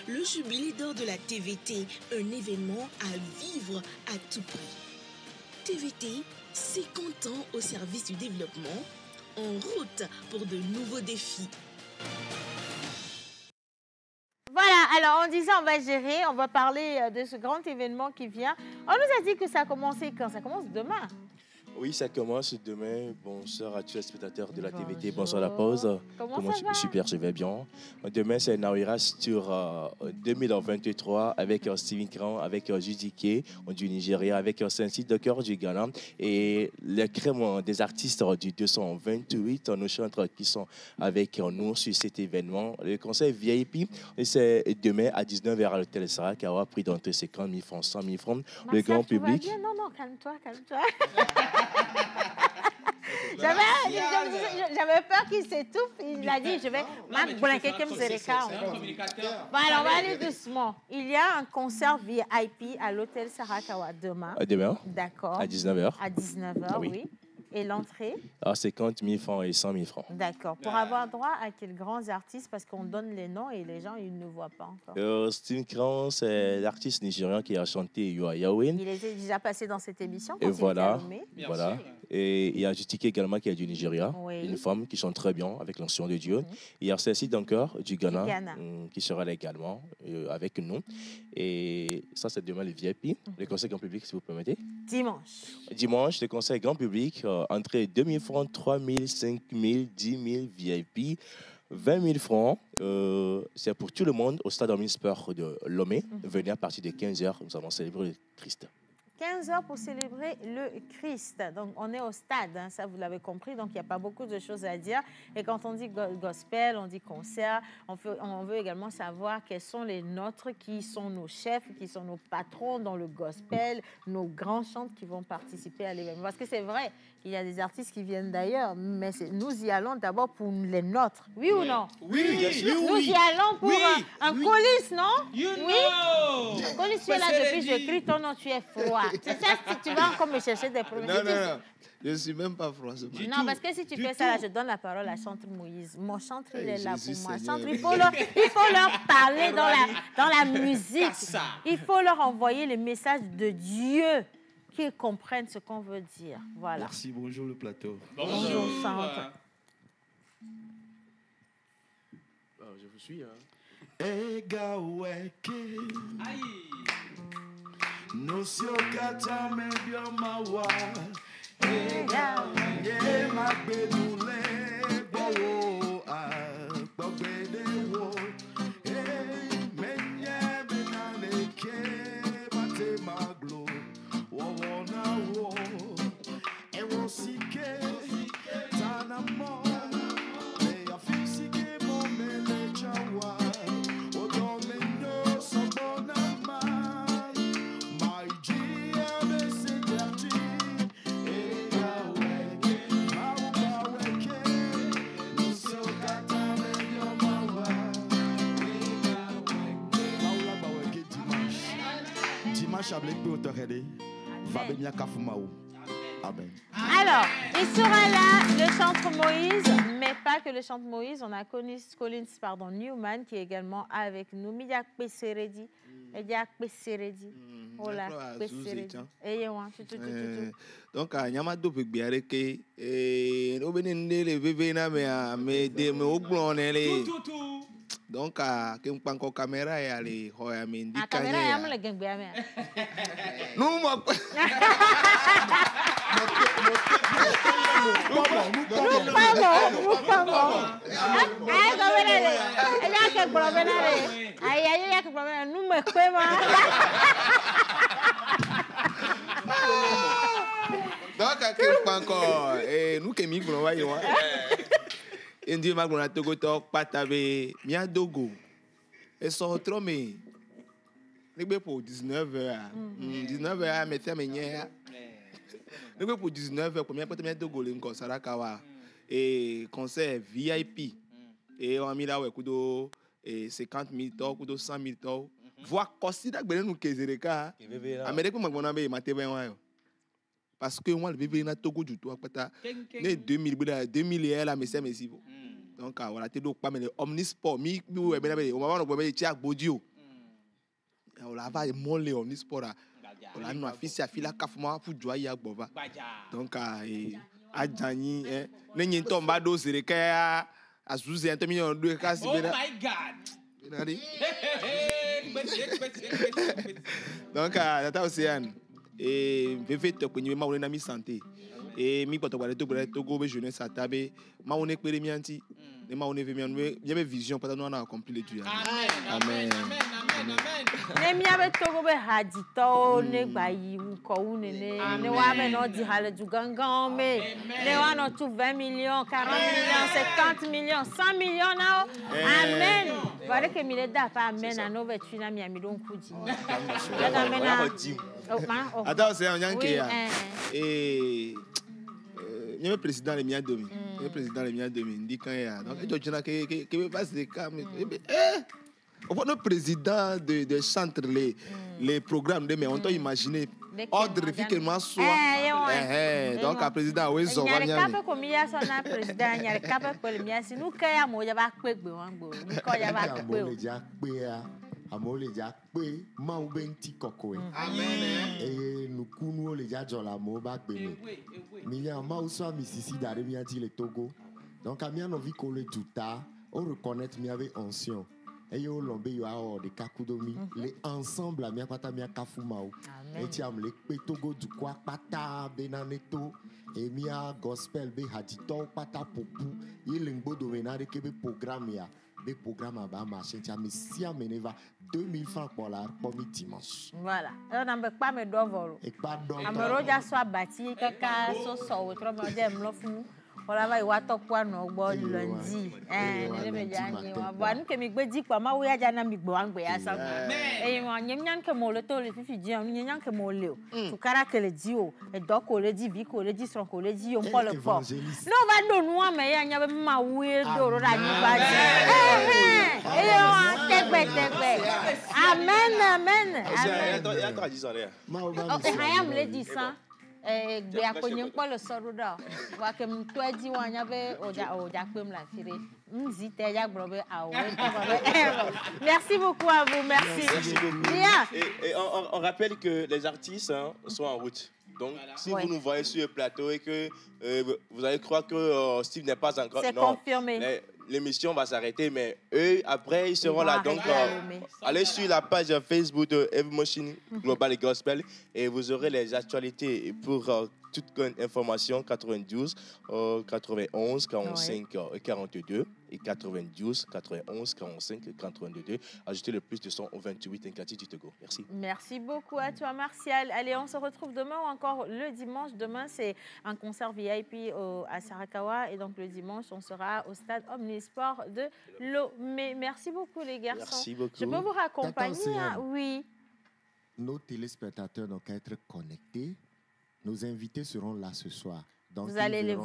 Le jubilé d'or de la TVT, un événement à vivre à tout prix. TVT, 50 ans au service du développement, en route pour de nouveaux défis. Voilà, alors on disait on va gérer, on va parler de ce grand événement qui vient. On nous a dit que ça a commencé quand? Ça commence demain. Oui, ça commence demain. Bonsoir à tous les spectateurs de la TVT. Bonsoir à la pause. Comment ça va? Super, je vais bien. Demain, c'est Nawira sur 2023 avec Steven Kran, avec Judike du Nigeria, avec Sensi Docker du Ghana et les crèmes des artistes du 228, nos chantres qui sont avec nous sur cet événement. Le concert VIP, c'est demain à 19h à l'hôtel Sarah qui aura pris d'entre 50 000 francs, 100 000 francs. Le grand public. Non, calme-toi. J'avais peur qu'il s'étouffe. Il a dit, je vais m'ablanquer comme c'est le cas. Bon, alors, on va aller doucement. Il y a un concert VIP à l'hôtel Sarakawa demain. Demain. D'accord. À 19h. À 19h, oui. Et l'entrée? 50 000 francs et 100 000 francs. D'accord. Pour avoir droit à quels grands artistes? Parce qu'on donne les noms et les gens, ils ne voient pas encore. Steve Kran, c'est l'artiste nigérian qui a chanté Yoa Yawin. Il était déjà passé dans cette émission. Et voilà. Et il y a Jutike également qui est du Nigeria. Oui. Une femme qui chante très bien avec l'onction de Dieu. Il y a Cécile Dunker du Ghana qui sera là également avec nous. Et ça, c'est demain le VIP. Le concert grand public, si vous permettez. Dimanche, le concert grand public. Entrée 2 000 francs, 3 000, 5 000, 10 000 VIP, 20 000 francs. C'est pour tout le monde au stade Omnisport de Lomé. Venez à partir de 15h, nous allons célébrer le Christ. 15h pour célébrer le Christ. Donc, on est au stade, hein, ça vous l'avez compris. Donc, il n'y a pas beaucoup de choses à dire. Et quand on dit gospel, on dit concert, on veut également savoir quels sont les nôtres, qui sont nos chefs, qui sont nos patrons dans le gospel, nos grands chantres qui vont participer à l'événement. Parce que c'est vrai qu'il y a des artistes qui viennent d'ailleurs, mais nous y allons d'abord pour les nôtres. Oui ou non? Oui, bien sûr. Nous y allons pour un colis, non? Oui. Colis, tu es là depuis, je crie ton nom, tu es froid. C'est ça, tu vas encore me chercher des problèmes. Non. Je ne suis même pas froid. Non, parce que si tu fais ça, là, je donne la parole à Chantre Moïse. Mon chantre, il est là pour moi. Chantre, il faut leur parler dans la musique. Il faut leur envoyer le message de Dieu, qu'ils comprennent ce qu'on veut dire. Voilà. Merci, bonjour le plateau. Bonjour, Chantre. Je vous suis. Ega weke. Nosio kata medio mawa. Ega ye magbedule bowo agbede wo. Menye benane ke mate maglo. Wawona wo. Ewo sike tanamo. Eya fisike mo mele chawa. Alors, il sera là, le Centre Moïse, mais pas que le Centre Moïse. On a Collins Newman qui est également avec nous. Midiak Pesseredi. Voilà, Pesseredi. Donc, il y a un peu de biareke. Et on les bébés mais des mots blancs. Donc, que un panko caméra et aller, hoya mendi. Ah, caméra, y a mon legend bien. Non, moi. Donc, que un panko, nous qui mi blanc, voyons. Indi magrona Togo tok patabe mia dogo. Et so trop mais nebe pour 19h. 19h mais ça me nya. Nebe pour 19h pour mia pata dogo le nko sarakawa et concert VIP. Et on a mis là ouais kudo 50 000 to kudo 100 000 to. Voir considère que nous kezereka. Amérique magrona be matebe wa yo. Parce que moi le bébé na Togo du tout pata né 2000 là mais c'est merci. Donc voilà te do pas mais omnisport mi we be na be o ma no be ti agbodio. On la va molle omnisport là. On la no afisi afila kafuma fu joa ya gbova. Donc ajani ne nyi tomba do sereka azuze en million de kasi be na. Oh my god. Donc tata Océane et veve to ko nyi ma wona mi santé et mi poto wale to Togo be jeunesse atabe ma wona pere mi anti ne ma wona ve mi anwe y avait vision pas nous on a accompli le Dieu. Amen. Ne mi abe Togo be hadito ne gbayi ko ne wa me no di hale du gangan me ne wa no tout 20 millions 40 millions 50 millions 100 millions now. Amen. Vale que mi le da pa amen na no be tu na mi ami don kuji. Ya da mena. Attends, c'est un yanké. Et le président de Mia Domi. Le président de Mia Domi dit quand il y a. Donc, il y a qui me passe des cas. On voit le président de centre, les programmes de mais on t'a imaginé. Ordre effectivement soit. Donc, le président, oui, il y a le cap comme il y a son président, il y a le cap comme il y a. Si nous, quand il y a moi, il y a pas de quoi, il y a pas de quoi. Amole ja pe ma u benti kokoe amen et nous kunu le ja jola mo ba pe mi ya ma u so mi sisi dare mi anti le Togo donc a mi an envie ko le tuta on reconnaître mi avait ancien et yo lombe yo a de kakudomi les ensemble a mi pata mi kafuma o et ti am le pe Togo du kwa pata benaneto et mi a gospel be hadito pata popu il ngbo do venare ke be programme ya des programmes à bas marché, tu as mis si à Meneva 2000 francs pour la première dimanche. Voilà. On n'a pas mes doigts. Et pas d'or. Ameroja soit bâti, quelqu'un soit autre, mais on dit m'lofou. Voilà, va y avoir top quoi non bon lundi. Ne me dis rien. Voilà, nous que mi gbe di quoi, ma ouya jana mi gbo angbe ya sa. Et on nyam que mo le to le fifi di, on nyam que mo le. Tu kara que le di o, et donc on le di vi ko le di son ko le di on pas le fort. Non va do noa mais ya nya be ma ouye do ro ra ni ba di. Et on tegbe. Amen, amen. Il y a 3 10 ans là. OK, hayam le di ça. Gbe akonye npo le soro da wa ke mto adi wa nya be oja pem la fire mzi te ya gboro be awo. Merci beaucoup à vous, merci. Et on rappelle que les artistes sont en route. Donc, si vous nous voyez sur le plateau et que vous allez croire que Steve n'est pas encore... C'est confirmé. l'émission va s'arrêter, mais eux, après, ils seront là. Donc, allez sur la page Facebook de Heavy Machine Global et Gospel et vous aurez les actualités pour toute information 92 91 45 42 et 92 91 45 42. Ajoutez le plus de 128 indicatif du Togo. Merci. Merci beaucoup à toi, Martial. Allez, on se retrouve demain ou encore le dimanche. Demain, c'est un concert VIP à Sarakawa et donc le dimanche, on sera au stade Omnisport de Lomé. Merci beaucoup, les garçons. Merci beaucoup. Je peux vous raccompagner? Oui. Nos téléspectateurs n'ont qu'à être connectés. Nos invités seront là ce soir. Donc, vous allez les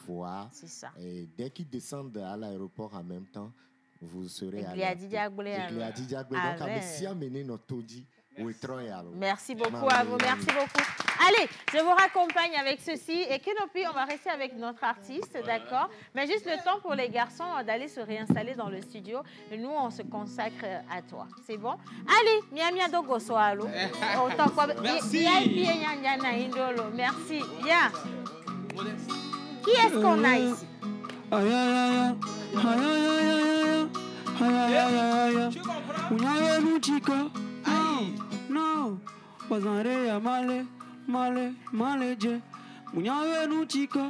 voir. C'est ça. Et dès qu'ils descendent à l'aéroport en même temps, vous serez à Merci beaucoup à vous. Merci beaucoup. Allez, je vous raccompagne avec ceci. Et Kenopi, on va rester avec notre artiste, d'accord? Mais juste le temps pour les garçons d'aller se réinstaller dans le studio. Et nous, on se consacre à toi. C'est bon? Allez, Miamia Dogo Soalo. Merci. Merci. Bien. Qui est-ce qu'on a ici? No, Bazarea male, Munyawe nu chica,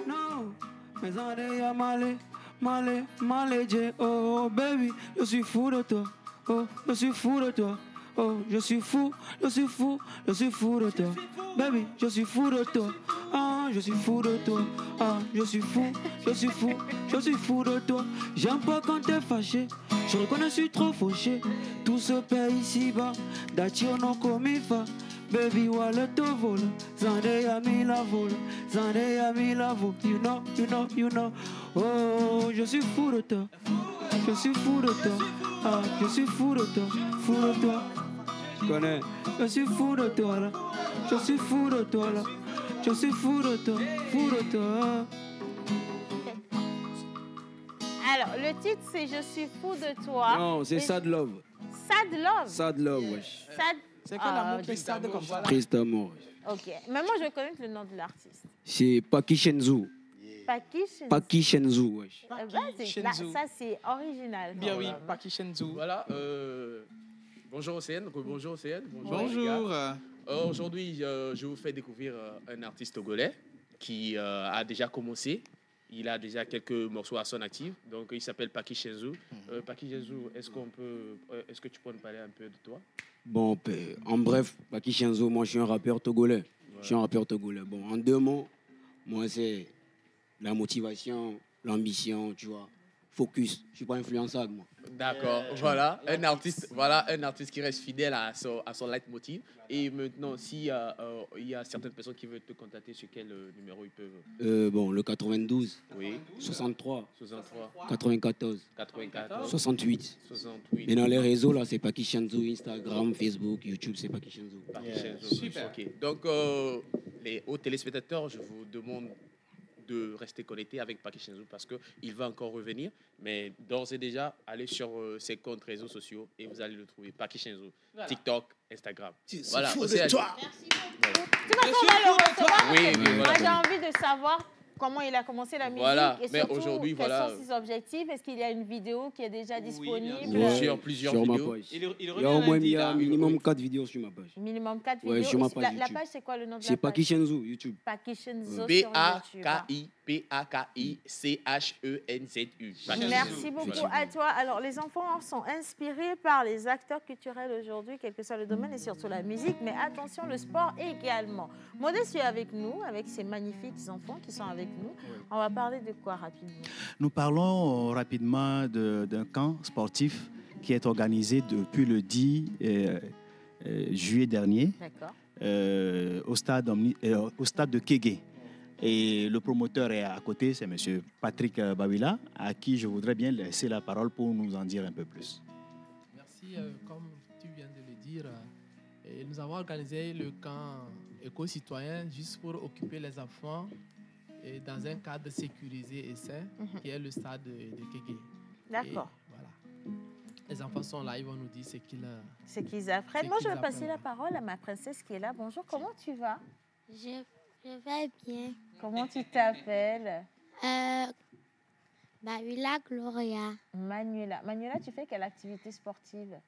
no, Bazarea male, oh baby, je suis fou de toi, oh, je suis fou de toi, oh, je suis fou de toi, baby, je suis fou de toi, ah, je suis fou de toi, ah, je suis fou de toi, j'aime pas quand t'es fâché. Je reconnais, je suis trop fauché. Tout se paie ici-bas. D'atio non comme fa. Baby, wallet to vol. Zande yami la vol. You know. Oh, je suis fou de toi. Je suis fou de toi. Ah, je suis fou de toi. Tu connais? Je suis fou de toi là. Je suis fou de toi là. Je suis fou de toi. Alors, le titre, c'est Je suis fou de toi. Non, c'est Sad Love. Sad Love, wesh. C'est quoi l'amour qui est sad comme ça? Triste amour. Ok. Mais moi, je connais le nom de l'artiste. C'est Paki Shenzu. Paki Shenzu, wesh. Ça, c'est original. Bien oui, Paki Shenzu. Voilà. Bonjour Océane. Bonjour Océane. Bonjour. Aujourd'hui, je vous fais découvrir un artiste togolais qui a déjà commencé. Il a déjà quelques morceaux à son actif. Donc, il s'appelle Paki Shenzu. Paki Shenzu, est-ce que tu peux nous parler un peu de toi? Bon, en bref, Paki Shenzu, moi, je suis un rappeur togolais. Bon, en 2 mots, moi, c'est la motivation, l'ambition, tu vois. Focus. Je suis pas influençable, moi. D'accord. Voilà un artiste qui reste fidèle à son leitmotiv. Et maintenant, s'il y a certaines personnes qui veulent te contacter, sur quel numéro ils peuvent? Bon, le 92. Oui. 63. 94. 68. Mais dans les réseaux, là, c'est Paki Shenzu, Instagram, Facebook, YouTube, c'est Paki Shenzu. Super. Ok. Donc, les hauts téléspectateurs, je vous demande de rester connecté avec Paki Shenzu parce qu'il va encore revenir. Mais d'ores et déjà, allez sur ses comptes réseaux sociaux et vous allez le trouver. Paki Shenzu, TikTok, Instagram. Voilà. Merci beaucoup. Moi, j'ai envie de savoir comment il a commencé la musique et surtout quels sont ses objectifs. Est-ce qu'il y a une vidéo qui est déjà disponible? Plusieurs sur vidéos. Ma page. Il y a au moins minimum 4 vidéos sur ma page. Minimum 4 vidéos. Sur ma page la page, c'est quoi le nom de la page? C'est Paki Shenzu, YouTube. Paki Shenzu P-A-K-I-C-H-E-N-Z-U. Merci beaucoup à toi. Alors, les enfants sont inspirés par les acteurs culturels aujourd'hui, quel que soit le domaine et surtout la musique. Mais attention, le sport également. Modeste est avec nous, avec ces magnifiques enfants qui sont avec nous. On va parler de quoi rapidement? Nous parlons rapidement d'un camp sportif qui est organisé depuis le 10 juillet dernier au stade de Kégué. Et le promoteur est à côté, c'est M. Patrick Bawila, à qui je voudrais bien laisser la parole pour nous en dire un peu plus. Merci, comme tu viens de le dire, nous avons organisé le camp éco-citoyen juste pour occuper les enfants dans un cadre sécurisé et sain, qui est le stade de Kégué. D'accord. Voilà. Les enfants sont là, ils vont nous dire ce qu'ils apprennent. Moi, je vais passer la parole à ma princesse qui est là. Bonjour, comment tu vas? Je vais bien. Comment tu t'appelles? Manuela Gloria. Manuela. Manuela, tu fais quelle activité sportive?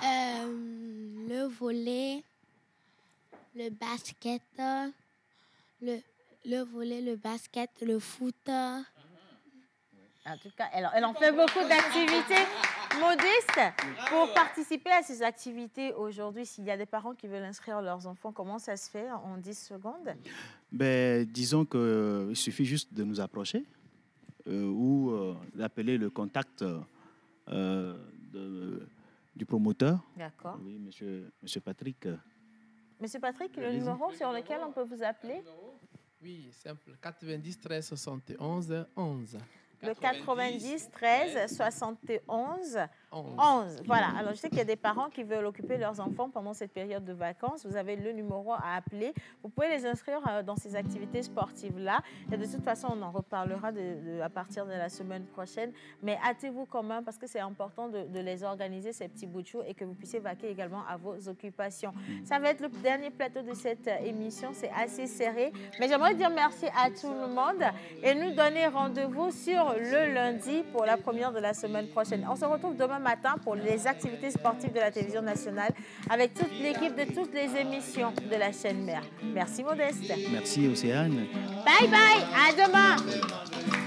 Le volley, le basket, le volley, le basket, le foot. En tout cas, elle en fait beaucoup d'activités. Modeste, pour participer à ces activités aujourd'hui, s'il y a des parents qui veulent inscrire leurs enfants, comment ça se fait en 10 secondes? Ben, disons qu'il suffit juste de nous approcher ou d'appeler le contact du promoteur. D'accord. Oui, monsieur Patrick. Monsieur Patrick, le numéro sur lequel on peut vous appeler? Oui, simple. 90 13 71 11. Le 90 13 71 11. Voilà. Alors, je sais qu'il y a des parents qui veulent occuper leurs enfants pendant cette période de vacances. Vous avez le numéro à appeler. Vous pouvez les inscrire dans ces activités sportives-là. Et de toute façon, on en reparlera à partir de la semaine prochaine. Mais hâtez-vous quand même parce que c'est important de les organiser, ces petits bouts de chou, et que vous puissiez vaquer également à vos occupations. Ça va être le dernier plateau de cette émission. C'est assez serré. Mais j'aimerais dire merci à tout le monde et nous donner rendez-vous sur le lundi pour la première de la semaine prochaine. On se retrouve demain matin pour les activités sportives de la télévision nationale avec toute l'équipe de toutes les émissions de la chaîne mère. Merci Modeste. Merci Océane. Bye bye, à demain.